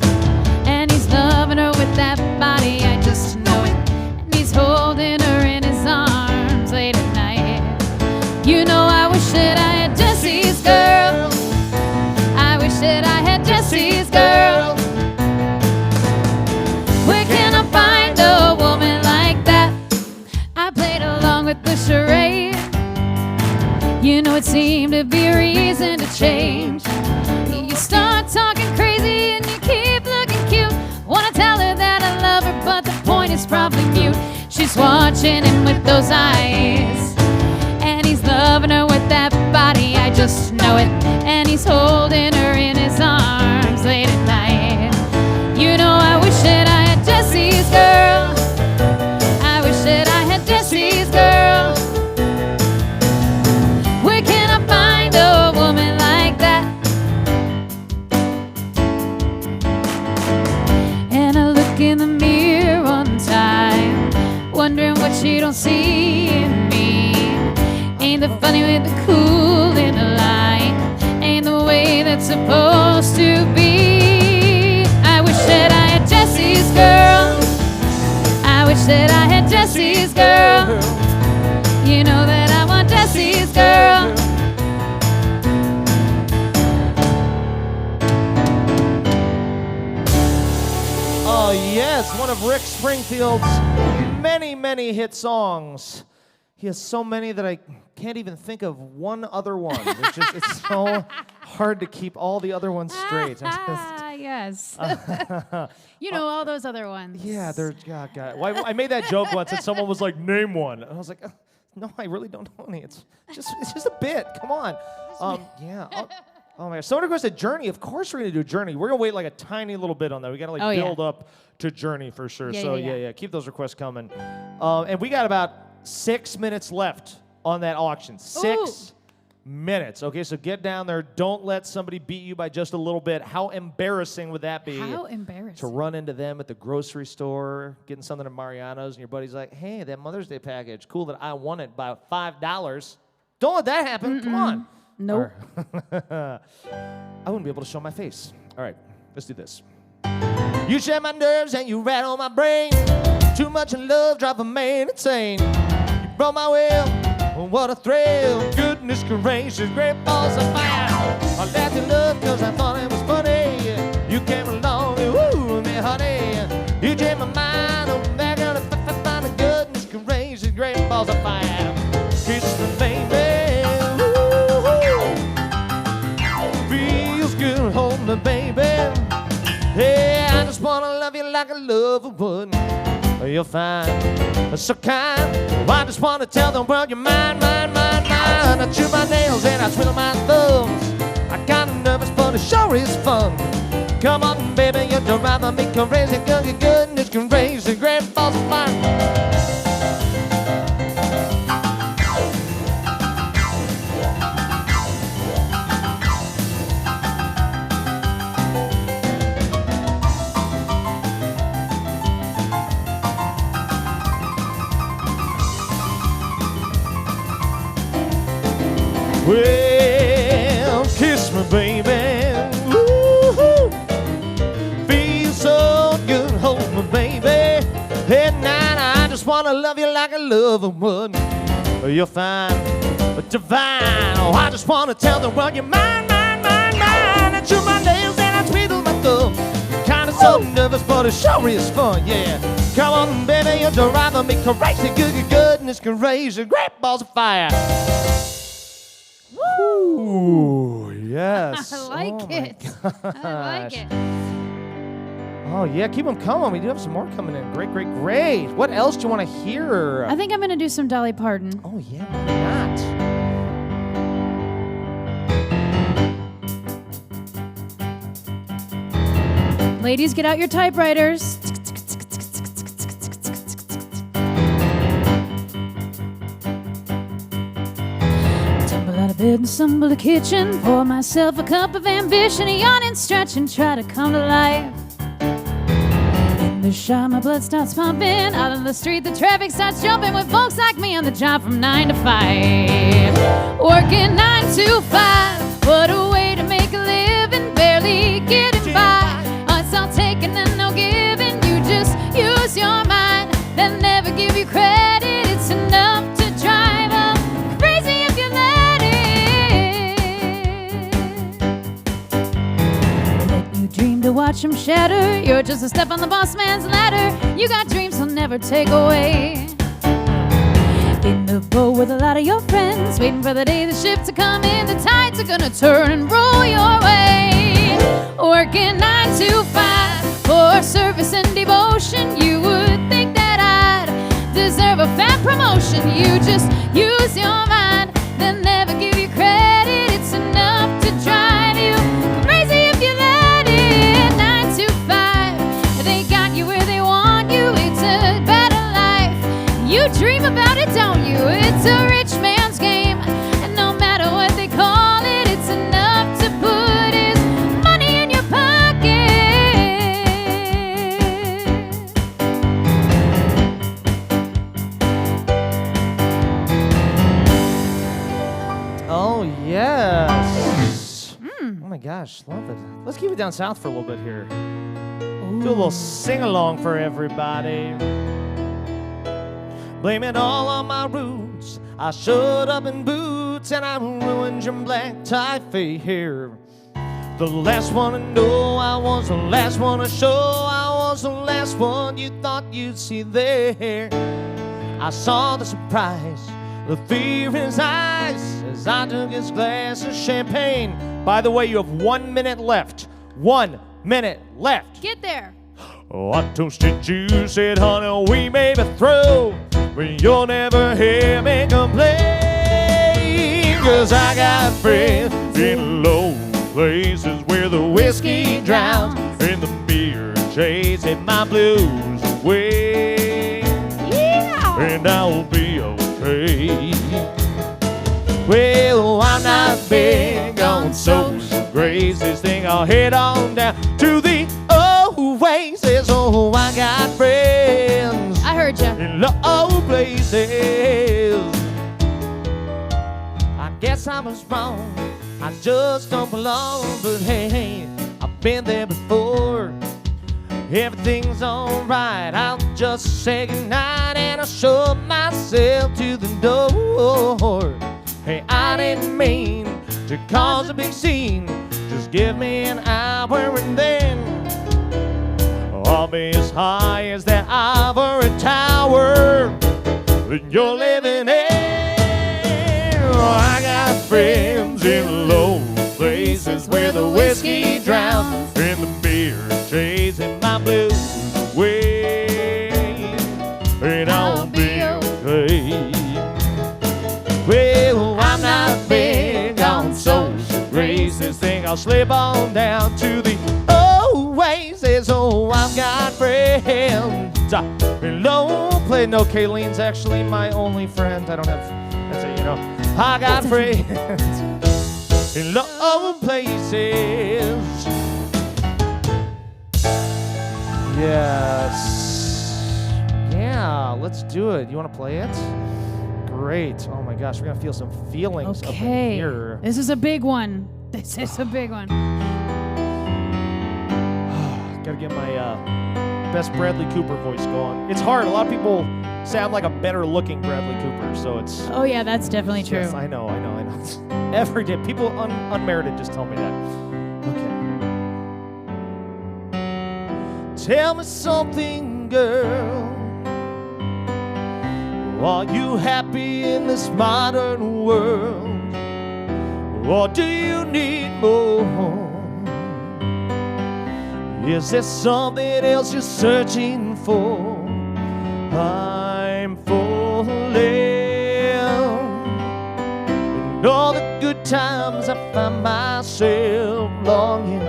Speaker 7: and he's loving her with that body, I just know it. And he's holding her in his arms late at night. You know, I wish that I had Jesse's girl. I wish that I had Jesse's girl. Where can I find a woman like that? I played along with the charade. You know, it seemed to be a reason to change. You start talking crazy and you keep looking cute. Wanna tell her that I love her, but the point is probably mute. She's watching him with those eyes, and he's loving her with that body, I just know it. And he's holding her in his arms late at night. You know, I wish that I had Jesse's girl. I wish that I had Jesse's girl. Where can I find a woman like that? And I look in the mirror one time, wondering what she don't see in me. Ain't the funny with the cool in the light, ain't the way that's supposed to be. I wish that I had Jesse's girl. I wish that I had Jesse's girl. You know that I want Jesse's girl.
Speaker 2: Oh yes, one of Rick Springfield's many hit songs. He has so many that I can't even think of one other one. It's so hard to keep all the other ones straight.
Speaker 7: Yes. You know all those other ones.
Speaker 2: Yeah, they're God. Well, I made that joke once, and someone was like, "Name one," and I was like, "No, I really don't know any. It's just a bit. Come on." Yeah. Oh my gosh. Someone requested Journey. Of course we're gonna do Journey. We're gonna wait like a tiny little bit on that. We gotta build up to Journey for sure. Yeah. Keep those requests coming. And we got about 6 minutes left on that auction. 6 minutes. Okay, so get down there. Don't let somebody beat you by just a little bit. How embarrassing would that be?
Speaker 7: How embarrassing.
Speaker 2: To run into them at the grocery store, getting something at Mariano's, and your buddy's like, "Hey, that Mother's Day package, cool that I won it by $5. Don't let that happen. Come on."
Speaker 7: Nope.
Speaker 2: I wouldn't be able to show my face. All right, let's do this. You share my nerves and you rattle my brain. Too much in love, drive a man insane. You broke my will, oh, what a thrill. Goodness gracious, great balls of fire. I laughed in love cause I thought it was funny. You came along and woo with me, honey. You changed my mind, oh, back on the find. Goodness gracious, great balls of fire. Kiss the baby. Feels good, hold me, baby. Hey, I just wanna love you like a lover would. You're fine, so kind. I just wanna tell the world you're mine, mine, mine, mine. I chew my nails and I twiddle my thumbs. I got nervous, but but it sure is fun. Come on, baby, you're driving me crazy. Goodness can raise the great balls of fire. Well, kiss me, baby. Woo-hoo. Feel so good, hold me, baby. At night, I just wanna love you like I love a would. You're fine, but divine. Oh, I just wanna tell the world you're mine, mine, mine, mine. I chew my nails and I twiddle my thumb. Kinda so nervous, but it sure is fun, yeah. Come on, baby, you're driving me crazy. Goodness can raise your great balls of fire. Ooh, yes.
Speaker 7: I like it. I like it.
Speaker 2: Oh, yeah, keep them coming. We do have some more coming in. Great, great, great. What else do you want to hear?
Speaker 7: I think I'm going to do some Dolly Parton.
Speaker 2: Oh, yeah, why
Speaker 7: not? Ladies, get out your typewriters. Out of bed and stumble to the kitchen, pour myself a cup of ambition, yawn and stretch and try to come to life. In the shop, my blood starts pumping. Out on the street, the traffic starts jumping with folks like me on the job from 9 to 5. Working 9 to 5, what a way to make a living, barely getting by. It's all taking and no giving, you just use your mind. They'll never give you credit, it's enough to drive them crazy if you let dream to watch them shatter. You're just a step on the boss man's ladder. You got dreams he'll never take away. In the boat with a lot of your friends, waiting for the day the ship to come in. The tides are gonna turn and roll your way. Working 9 to 5 for service and devotion. You would think that I'd deserve a fat promotion. You just use your mind, they'll never give you credit. It's enough to drive you crazy if you let. They got you where they want you. It's a better life. You dream about it, don't you? It's a rich man's game, and no matter what they call it, it's enough to put his money in your pocket.
Speaker 2: Oh, yes. Oh, my gosh. Love it. Let's keep it down south for a little bit here. Do a little sing-along for everybody. Blame it all on my roots. I showed up in boots and I ruined your black tie hair. The last one to know, I was the last one to show. I was the last one you thought you'd see there. I saw the surprise, the fear in his eyes as I took his glass of champagne. By the way, you have 1 minute left. 1 minute left.
Speaker 7: Get there.
Speaker 2: Oh, I toasted you, said, honey, we may be through, but you'll never hear me complain. 'Cause I got friends in low places where the whiskey drowns and the beer chasing my blues away. Yeah. And I'll be okay. Well, I'm not big on social grace. This thing I'll head on down to the Oasis. Oh, I got friends.
Speaker 7: I heard you.
Speaker 2: In low places. I guess I was wrong. I just don't belong. But hey, I've been there before. Everything's alright. I'll just say goodnight and I'll show myself to the door. Hey, I didn't mean to cause a big scene. Just give me an hour and then I'll be as high as that ivory tower that you're living in. Oh, I got friends in low places where the whiskey drowns and the beer chasing my blues away. And I'll be okay. Well, I'm not big on social grace. This thing I'll slip on down to the oasis. Oh, I've got friends. Low play. No, Kayleen's actually my only friend. I don't have, that's it, you know. I got friends in low places. Yes. Yeah, let's do it. You want to play it? Great. Oh my gosh, we're going to feel some feelings up in here.
Speaker 7: This is a big one. This is a big one.
Speaker 2: Gotta get my best Bradley Cooper voice going. It's hard. A lot of people say I'm like a better looking Bradley Cooper, so it's...
Speaker 7: Oh yeah, that's definitely true.
Speaker 2: Yes, I know. Every day. People unmerited just tell me that. Okay. Tell me something, girl. Are you happy in this modern world? Or do you need more? Is there something else you're searching for? I'm falling. In all the good times I find myself longing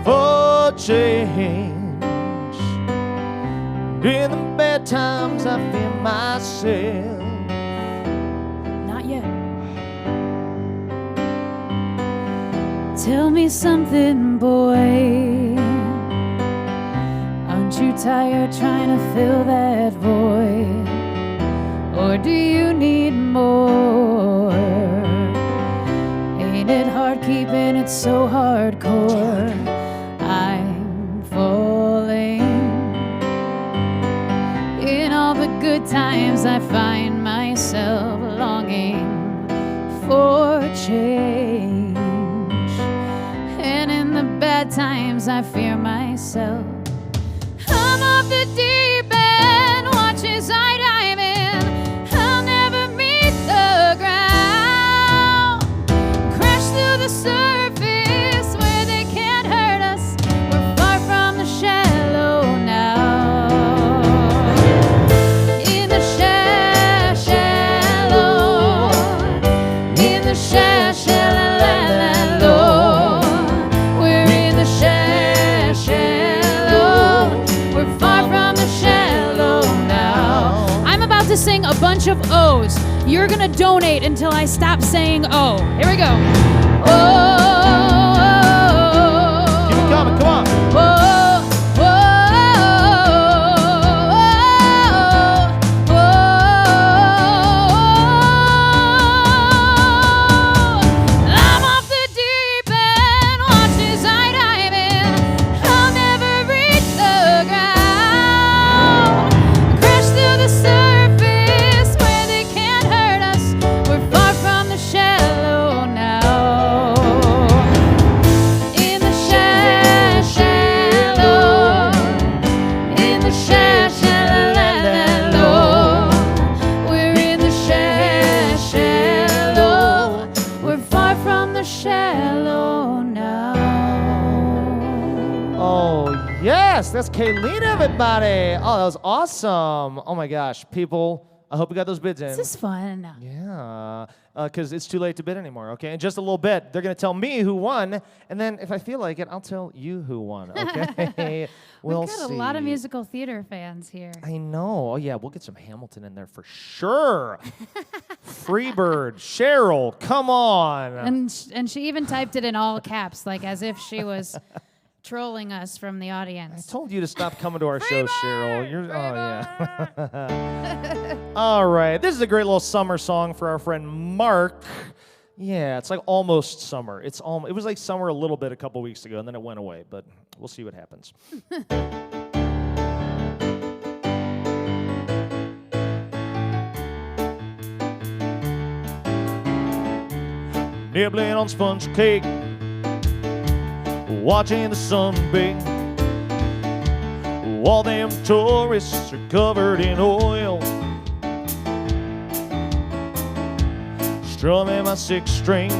Speaker 2: for change. In the bad times I feel myself.
Speaker 7: Not yet. Tell me something, boy. Aren't you tired trying to fill that void? Or do you need more? Ain't it hard keeping it so hardcore? I'm falling. In all the good times I find myself longing for change. And in the bad times I fear myself. I'm off the deep end, watch as I dive in. I'll never meet the ground. Crash through the surface where they can't hurt us. We're far from the shallow now. In the shallow, in the shallow. We're in the shallow. We're far from the shallow now. I'm about to sing a bunch of O's. You're gonna donate until I stop saying O. Here we go. Oh.
Speaker 2: Keep it coming, come on.
Speaker 7: I'm off the deep end, watch as I dive in. I'll never reach the ground. Crash through the surface where they can't hurt us. We're far from the shallow now. In the shallow, in the shallow. We're in the shallow. We're far from the shallow now.
Speaker 2: Oh, yes, that's Kayleen, everybody. Oh, that was awesome. Oh my gosh, people, I hope you got those bids in.
Speaker 7: This is fun.
Speaker 2: Yeah, because it's too late to bid anymore, okay? In just a little bit, they're going to tell me who won, and then if I feel like it, I'll tell you who won, okay? We'll
Speaker 7: We've got a lot of musical theater fans here.
Speaker 2: I know. Oh, yeah, we'll get some Hamilton in there for sure. Freebird, Cheryl, come on.
Speaker 7: And she even typed it in all caps, like as if she was trolling us from the
Speaker 2: I
Speaker 7: audience.
Speaker 2: told you to stop coming to our show, Cheryl. Oh, yeah. All right. This is a great little summer song for our friend Mark. Yeah, it's like almost summer. It was like summer a little bit a couple weeks ago, and then it went away, but we'll see what happens. Nibbling on sponge cake, watching the sun bake. All them tourists are covered in oil. Strumming my sixth string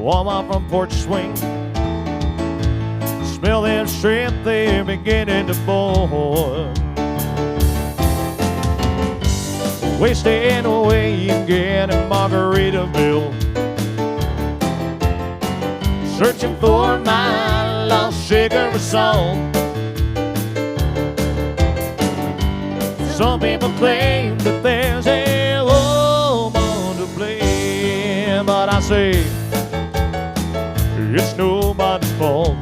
Speaker 2: on my front porch swing. Smell them shrimp, they're beginning to boil. Wasting away again in Margaritaville. searching for my lost sugar of song. Some people claim that there's a woman to blame, but I say it's nobody's fault.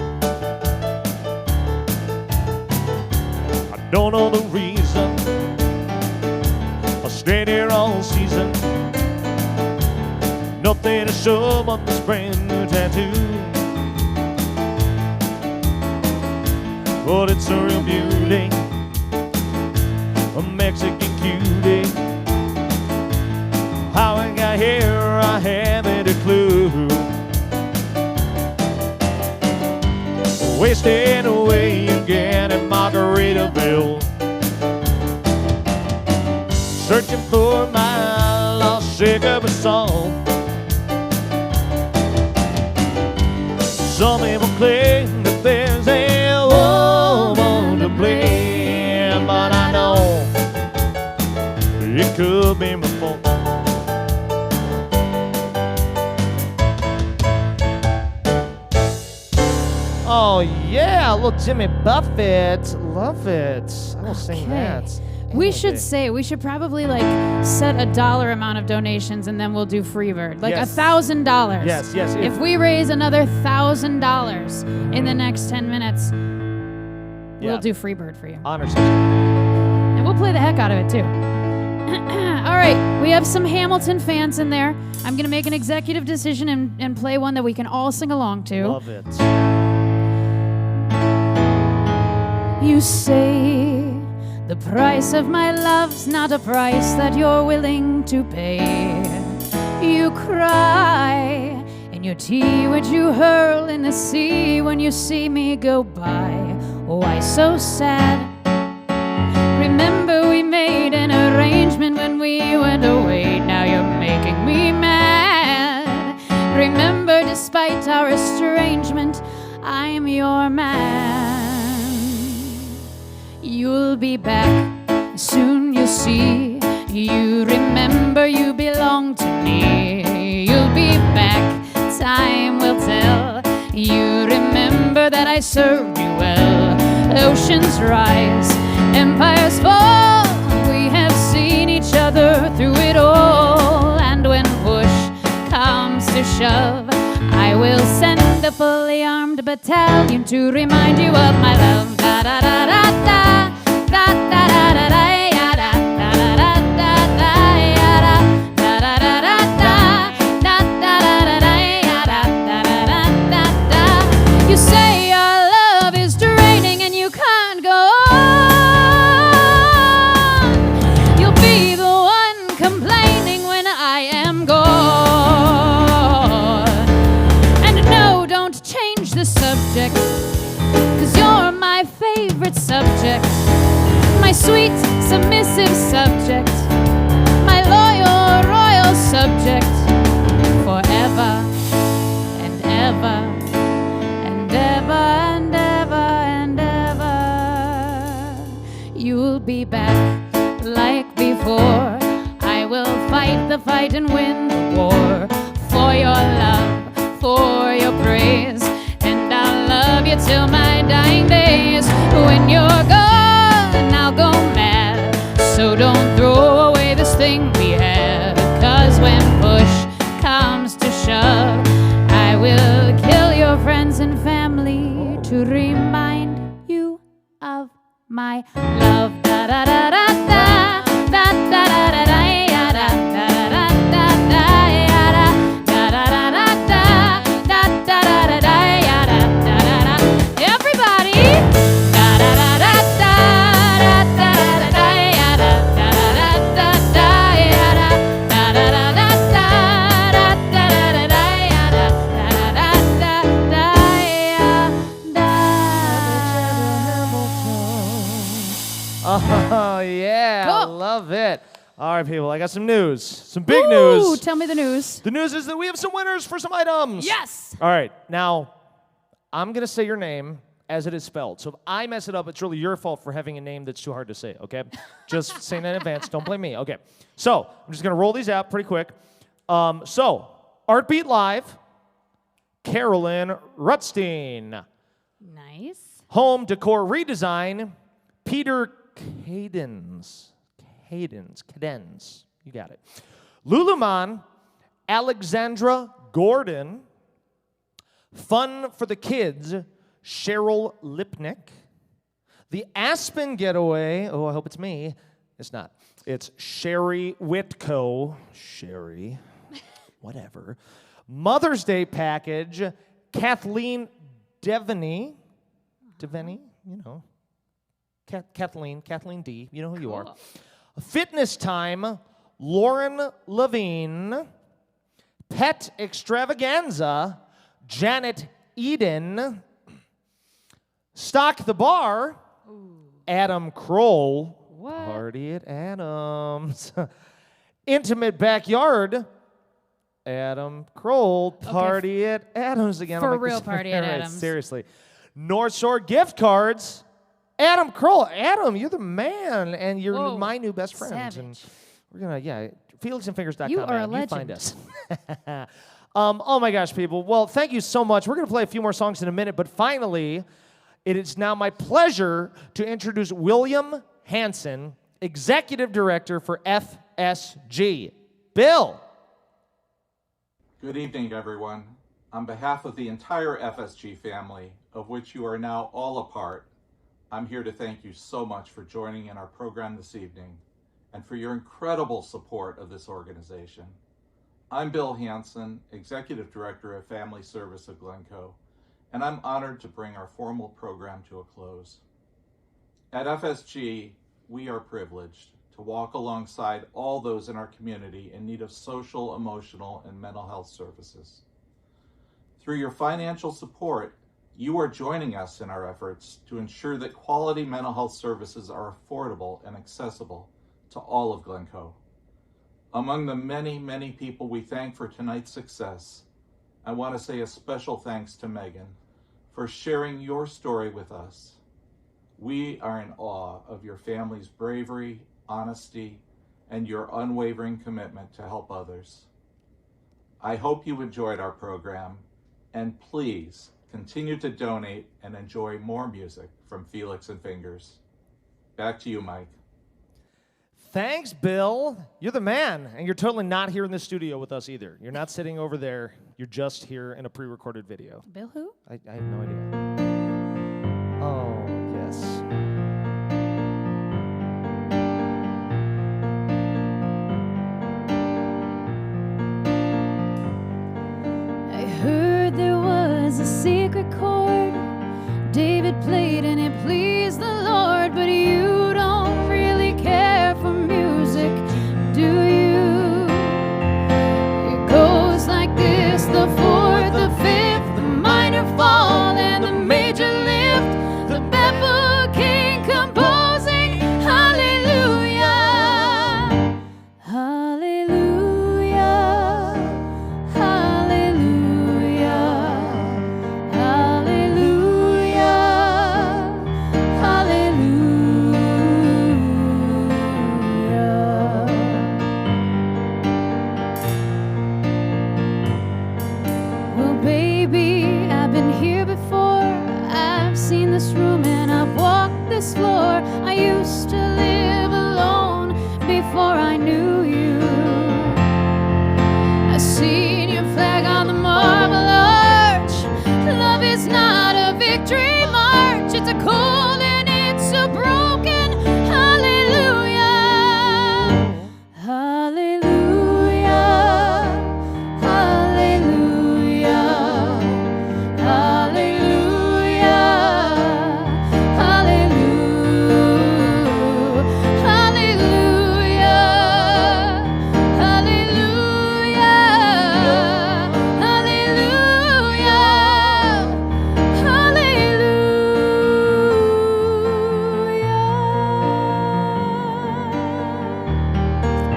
Speaker 2: I don't know the reason I stayed here all season. Nothing to show but this brand new tattoo, but it's a real beauty, a Mexican cutie. How I got here, I haven't a clue. Wasting away again in Margaritaville, searching for my lost cigarette song. Some people claim that there's a woman to blame, but I know it could be my fault. Oh yeah, little Jimmy Buffett, love it. I will sing that.
Speaker 7: We should probably like set a dollar amount of donations and then we'll do Freebird. Like $1,000.
Speaker 2: Yes.
Speaker 7: If we raise another $1,000 in the next 10 minutes, we'll do Freebird for you.
Speaker 2: Honor system.
Speaker 7: And we'll play the heck out of it too. All right, we have some Hamilton fans in there. I'm going to make an executive decision and play one that we can all sing along to.
Speaker 2: Love it.
Speaker 7: You say the price of my love's not a price that you're willing to pay. You cry in your tea which you hurl in the sea when you see me go by. Why so sad? Remember we made an arrangement when we went away. Now you're making me mad. Remember despite our estrangement, I'm your man. You'll be back, soon you'll see. You remember you belong to me. You'll be back, time will tell. You remember that I served you well. Oceans rise, empires fall. We have seen each other through it all. And when push comes to shove, I will send a fully armed battalion to remind you of my love. Da da da da da. Da da da da da ya da da da da da da ya da da da da da da da da da da ya da da da da da da. You say your love is draining and you can't go on. You'll be the one complaining when I am gone. And no, don't change the subject, 'cause you're my favorite subject. My sweet, submissive subject, my loyal, royal subject, forever and ever and ever and ever and ever. You'll be back like before. I will fight the fight and win the war for your love, for your praise, and I'll love you till my dying days. When you're gone, I'll go mad, so don't throw away this thing we had. 'Cause when push comes to shove, I will kill your friends and family to remind you of my love. Da da da da da da da da da da ya da da da da da ya da da da da da da da da da da ya da da da da. Everybody, da da da da da.
Speaker 2: Oh, yeah.
Speaker 7: Cool.
Speaker 2: Love it. All right, people, I got some news. Some big news.
Speaker 7: Tell me the news.
Speaker 2: The news is that we have some winners for some items.
Speaker 7: Yes.
Speaker 2: All right. Now, I'm going to say your name as it is spelled. So if I mess it up, it's really your fault for having a name that's too hard to say, okay? Just saying that in advance. Don't blame me. Okay. So I'm just going to roll these out pretty quick. So, Art Beat Live, Carolyn Rutstein.
Speaker 7: Nice.
Speaker 2: Home decor redesign, Peter Cadens. You got it. Luluman, Alexandra Gordon. Fun for the Kids, Cheryl Lipnick. The Aspen Getaway, oh, I hope it's me. It's not. It's Sherry Whitco. Sherry, whatever. Mother's Day package, Kathleen Devaney, you know. Kathleen D, you know who you are. Fitness Time, Lauren Levine. Pet Extravaganza, Janet Eden. Stock the Bar, Adam Kroll.
Speaker 7: What?
Speaker 2: Party at Adams. Intimate Backyard, Adam Kroll. Party at Adams again.
Speaker 7: For real, party at Adams.
Speaker 2: Seriously. North Shore gift cards, Adam Kroll. Adam, you're the man, and you're my new best friend.
Speaker 7: Savage.
Speaker 2: And we're gonna, FelixandFingers.com.
Speaker 7: You are a
Speaker 2: man. You
Speaker 7: legend.
Speaker 2: find us. Oh my gosh, people. Well, thank you so much. We're gonna play a few more songs in a minute, but finally, it is now my pleasure to introduce William Hansen, Executive Director for FSG. Bill.
Speaker 12: Good evening, everyone. On behalf of the entire FSG family, of which you are now all a part, I'm here to thank you so much for joining in our program this evening and for your incredible support of this organization. I'm Bill Hansen, Executive Director of Family Service of Glencoe, and I'm honored to bring our formal program to a close. At FSG, we are privileged to walk alongside all those in our community in need of social, emotional, and mental health services. Through your financial support, you are joining us in our efforts to ensure that quality mental health services are affordable and accessible to all of Glencoe. Among the many, many people we thank for tonight's success, I want to say a special thanks to Megan for sharing your story with us. We are in awe of your family's bravery, honesty, and your unwavering commitment to help others. I hope you enjoyed our program, and please continue to donate and enjoy more music from Felix and Fingers. Back to you, Mike.
Speaker 2: Thanks, Bill. You're the man, and you're totally not here in the studio with us either. You're not sitting over there. You're just here in a pre-recorded video.
Speaker 7: Bill who?
Speaker 2: I have no idea. Oh, yes.
Speaker 7: I heard there was a secret chord David played and it pleased the Lord, but you don't really care for music, do you? It goes like this: the fourth, the fifth, the minor fall, and the major lift, the baffled king composing hallelujah, hallelujah, hallelujah, hallelujah, hallelujah. Well, baby, I've been here before. I've seen this room and I've walked this floor. I used to live alone before I knew you. I seen your flag on the marble arch. Love is not a victory march. It's a cold and it's a broken hallelujah, hallelujah, hallelujah, hallelujah,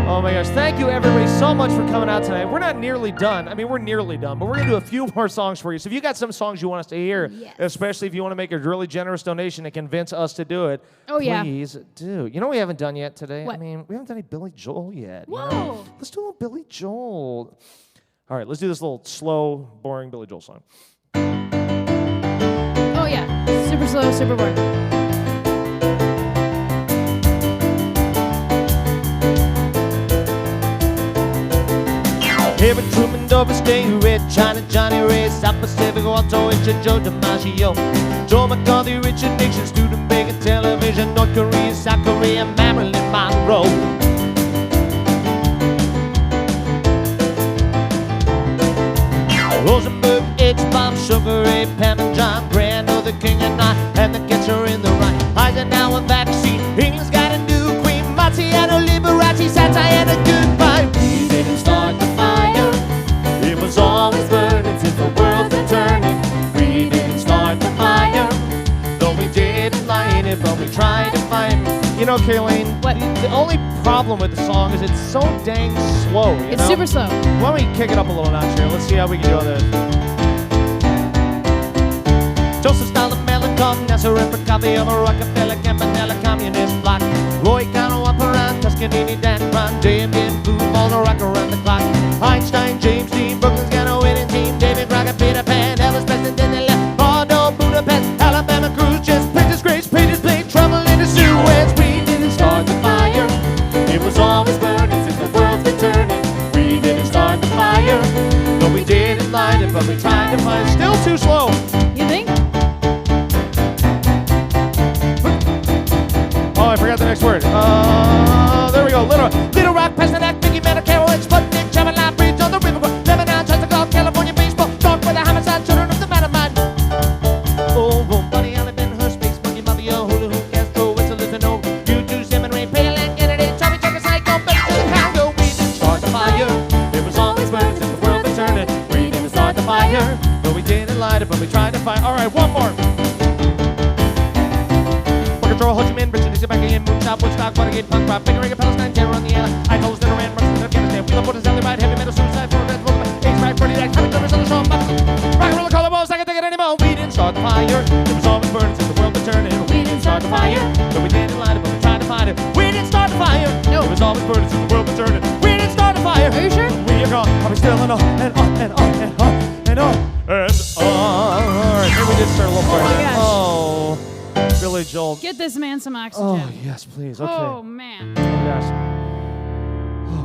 Speaker 2: Oh my gosh, thank you everybody so much for coming out tonight. We're not nearly done. I mean, we're nearly done, but we're going to do a few more songs for you. So if you got some songs you want us to hear, especially if you want to make a really generous donation to convince us to do it, please do. You know what we haven't done yet today?
Speaker 7: What?
Speaker 2: I mean, we haven't done any Billy Joel yet. you
Speaker 7: Whoa.
Speaker 2: know? Let's do a little Billy Joel. All right, let's do this little slow, boring Billy Joel song.
Speaker 7: Oh yeah, super slow, super boring.
Speaker 2: Harry Truman, Dover State, Red China, Johnny Ray, South Pacific, Walter, Richard, Joe DiMaggio, Joe McCarthy, Richard Nixon, Studebaker, Television, North Korea, South Korea, Marilyn Monroe. Rosenberg, H-Bomb, Sugar Ray, Pam and John, Brando, the King and I, and the Catcher in the Rye. Eisenhower, vaccine, England's got a new queen, Marciano, Liberace, satire, and a goodbye. We didn't start the fire, it was always burning since the world been turning. We didn't start the fire, though we didn't light it, but we tried to fight it. You know, Kayleen,
Speaker 7: What?
Speaker 2: the only problem with the song is it's so dang slow. You
Speaker 7: It's
Speaker 2: know?
Speaker 7: super slow.
Speaker 2: Why don't we kick it up a little notch here? Let's see how we can do on this. Joseph Stalin, Melanchthon, Nasser, Prokofiev, of a Rockefeller, Campanella, Communist bloc. Roy Cano, Operan, Toscanini, Dan Kron, Damien, Blue, all the rock around the clock. Einstein, James Dean, Brooklyn's got a winning team. David Crockett, Peter Pan, Elvis Presley, then they left. Bordeaux, Budapest, Alabama, Cruz, just Princess Grace, Pages, Plate, Trouble in the Suez. We didn't start the fire, it was always burning since the world's been turning. We didn't start the fire, no we didn't light it, but we tried to find it. Still too slow.
Speaker 7: You think?
Speaker 2: Oh, I forgot the next word. There we go. Little Rock, Pasternak, Mickey Manor, Carol, Sputnik, Chaminade, Bridge on the River, Lebanon, Chester Golf, California baseball, Dark with a homicide, children of the Mataman. Oh, Bunny Allen, Ben Hur, Space Monkey, Mafia, Hula Hoop, Castro, Whistle, Listen, U2, Salmon, Ray, Pale and Kennedy, Tommy, Checker, Psycho, back to the Congo. We didn't start the fire, it was always burning since the world been turning. We didn't start the fire, but we didn't light it, but we tried to fight. All right, one more. Control, Ho Chi Minh, Richard Nixon, back again, Moonshot, Woodstock, Watergate, Punk Rock, Big Ring, Palestine, Terror on the air, Idols, Iran, Russian, Afghanistan, Wheel of Wood, Zelly Ride, Heavy Metal, Suicide, Four Red, Roll, Ace Ride, Birdie, Act, Comic Numbers on the show, Rock and Roll, Collarbones, I can't take it anymore. We didn't start the fire, it was always burning since the world been turning. We didn't start the fire, but we didn't light it, but we tried to fight it. We didn't start the fire, it was always burning since the world been turning. We didn't start the fire.
Speaker 7: Are you sure?
Speaker 2: We are gone, are we still and on, and on, and on, and on, and on, and on. All right, maybe we did start a little fire.
Speaker 7: my gosh.
Speaker 2: Oh. Billy Joel.
Speaker 7: Get this man some oxygen.
Speaker 2: Oh, yes, please. Okay.
Speaker 7: Oh, man.
Speaker 2: Oh, gosh.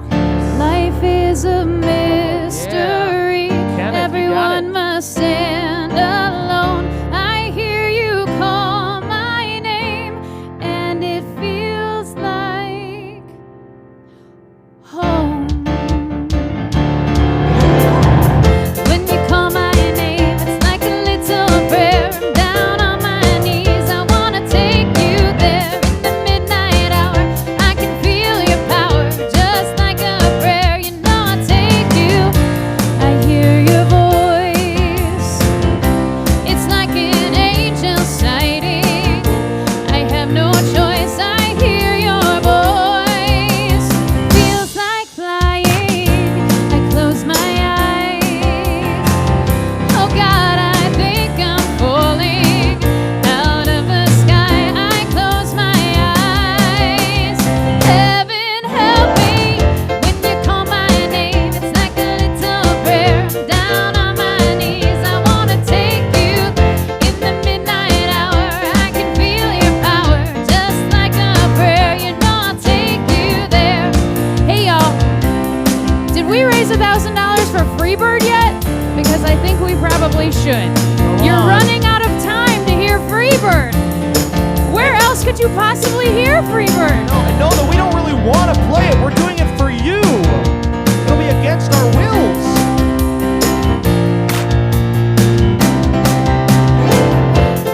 Speaker 2: Okay.
Speaker 7: Life is a mystery.
Speaker 2: Kenneth, you got it.
Speaker 7: Everyone must stand alone. I hear you call my name, and it feels like home. When you call my name, it's like a little prayer. I'm down on my knees. I wanna take you there in the midnight hour. I can feel your power, just like a prayer. You know I'll take you. I hear your voice. It's like an angel sighting. I have no choice. I hear your voice. Feels like flying. I close my eyes. Oh God, I think I'm falling out of the sky. I close my eyes. Heaven help me when you call my name. It's like a little prayer. I'm down on my knees. I wanna take you in the midnight hour. I can feel your power, just like a prayer. You know I'll take you there. Hey y'all, did we raise $1,000 for Freebird yet? Because I think we probably should. You're running out of time to hear Freebird. Where else could you possibly hear Freebird?
Speaker 2: No, I know that we don't really want to play it. We're doing it for you. It'll be against our wills.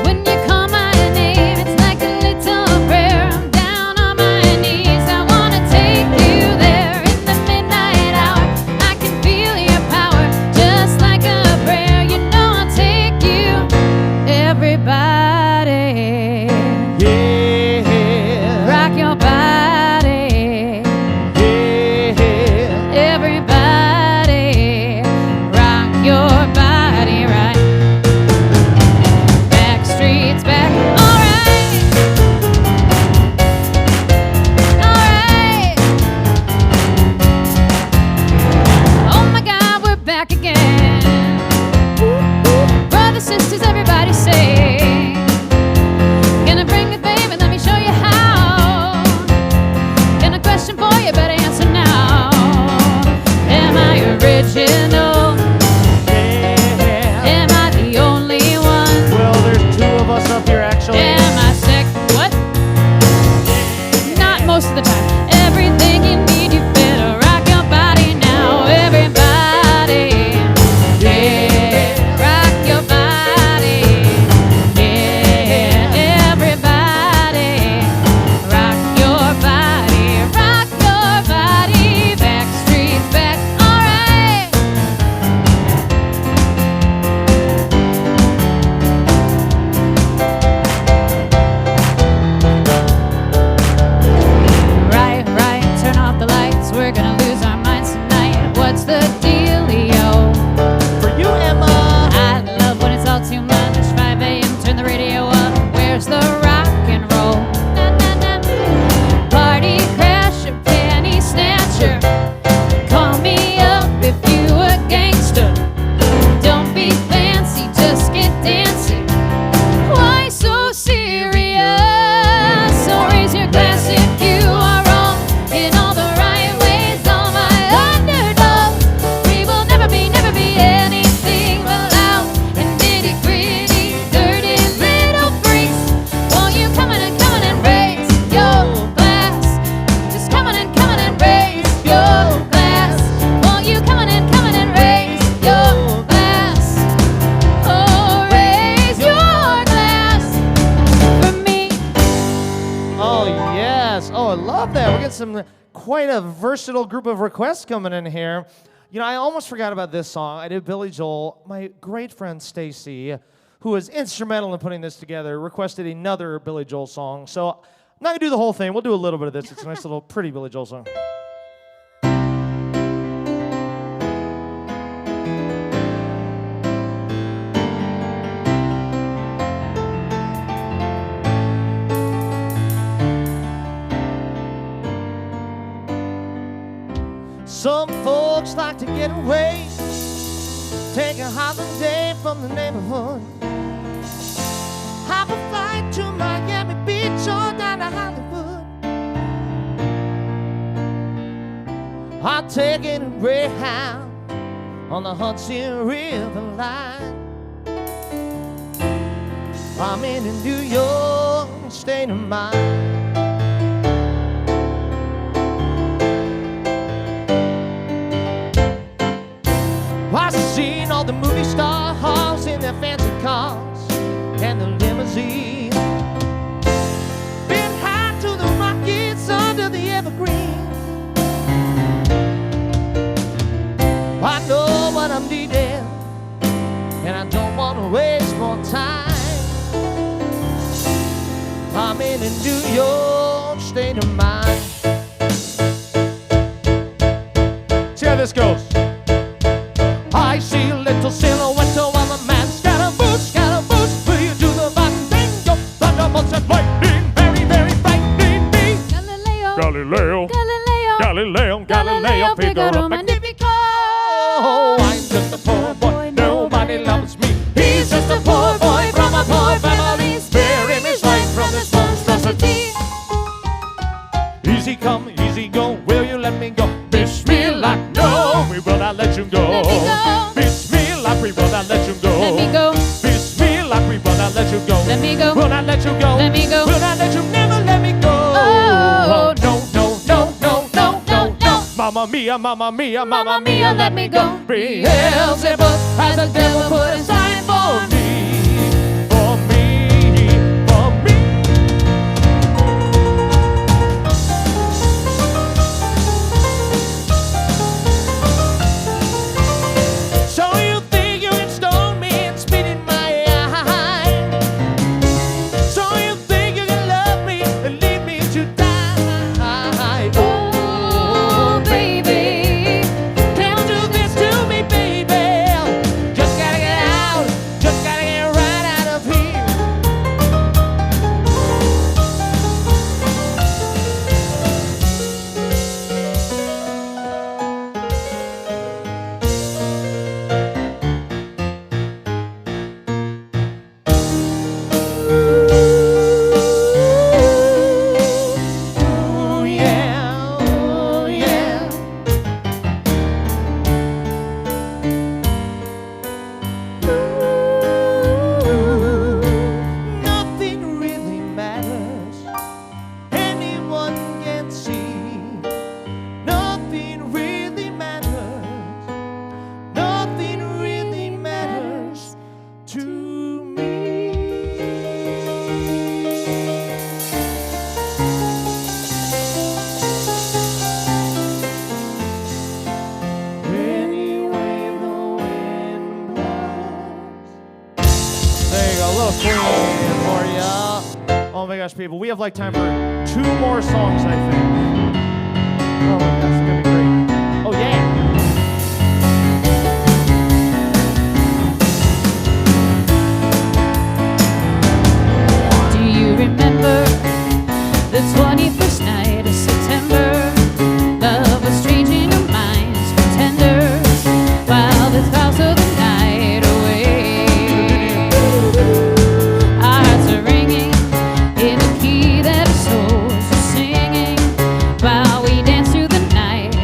Speaker 7: When you call my name, it's like a little prayer. I'm down on my knees. I wanna take you there in the midnight hour. I can feel your power, just like a prayer. You know I'll take you. Everybody,
Speaker 2: Yeah.
Speaker 7: rock your body.
Speaker 2: Yeah.
Speaker 7: Everybody,
Speaker 2: quite a versatile group of requests coming in here. You know, I almost forgot about this song. I did Billy Joel. My great friend Stacy, who was instrumental in putting this together, requested another Billy Joel song. So I'm not going to do the whole thing. We'll do a little bit of this. It's a nice little pretty Billy Joel song. Some folks like to get away, take a holiday from the neighborhood, hop a flight to Miami Beach or down to Hollywood. I'm taking a Greyhound on the Hudson River line. I'm in a New York state of mind. I've seen all the movie stars in their fancy cars and the limousine. Been high to the Rockies under the evergreen. I know what I'm needing, and I don't want to waste more time. I'm in a New York state of mind. See how this goes. I see a little silhouette of a man. Scaramouche, will you do the bango? Thunderbolts and lightning, very, very frightening me. Galileo, Figaro, Magnifico. I'm just a poor boy, nobody loves me. He's just a poor boy from a poor family, sparing his life from this monstrosity. Easy come, easy go, will you let me go? Bismillah, no, we will not let you go. Bismillah, we will not let you go.
Speaker 7: Let me go.
Speaker 2: Bismillah, we will not let you go.
Speaker 7: Let me go.
Speaker 2: We'll not let you go.
Speaker 7: Let me go.
Speaker 2: We'll not let you, never let me go.
Speaker 7: Oh,
Speaker 2: no, no, no, no, no, no, no. Mamma mia, mamma mia, mamma mia, let me go. Beelzebub has a devil put aside for me. For me, for me. So you think you can stone me and spit in my eye? So you think you can love me and leave me to die? Oh, baby, don't do this to me, baby. Just gotta get out, just gotta get right out of here. Oh yeah, oh yeah. Nothing really matters. Anyone can see. Nothing really matters. Nothing really matters to me. Anyway, the wind blows. There you go, a little Queen for ya. Oh my gosh, people, we have like time for 2 more songs, I think. Oh my gosh, it's gonna be great. Oh yeah.
Speaker 7: do you remember the 21st night of September? Love was strange in our minds, pretenders, while the clouds of the night away. Our hearts are ringing in a key that our souls are singing, while we dance through the night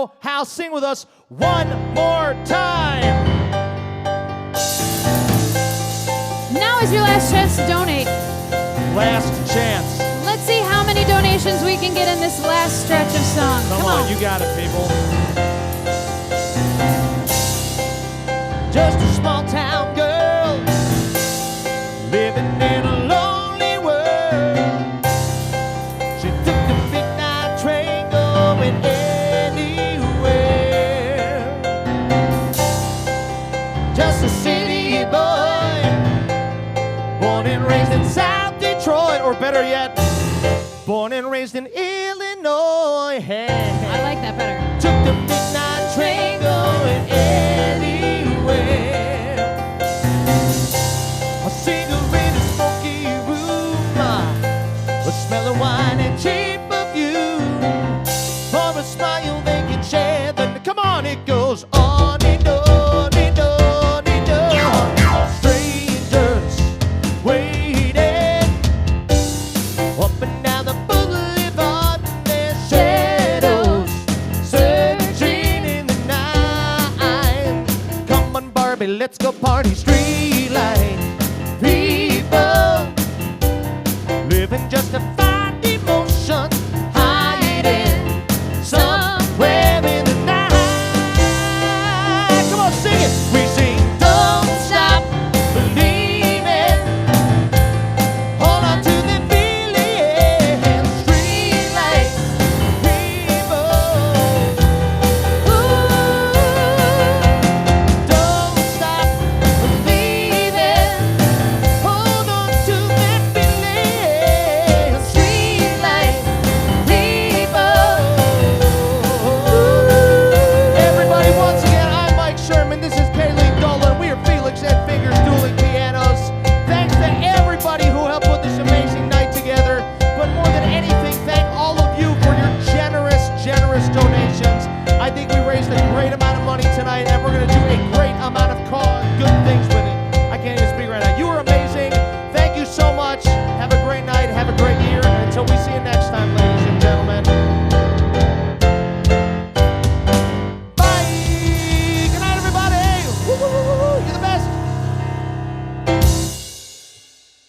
Speaker 2: know how. Sing with us one more time.
Speaker 7: Now is your last chance to donate.
Speaker 2: Last chance.
Speaker 7: Let's see how many donations we can get in this last stretch of song.
Speaker 2: Come on, you got it, people. Just a small town girl living in a lonely world. She took the midnight train going anywhere. Just a city boy, born and raised in South Detroit, or better yet, born and raised in Illinois. Hey,
Speaker 7: I like that better.
Speaker 2: took the midnight train going anywhere. A cigarette, a smoky room, a smell of wine and cheap perfume. For a smile they can share. Then come on, it goes on and on and on and on. Strangers waiting up and down the boulevard, their shadows searching in the night. Come on, Barbie, let's go party.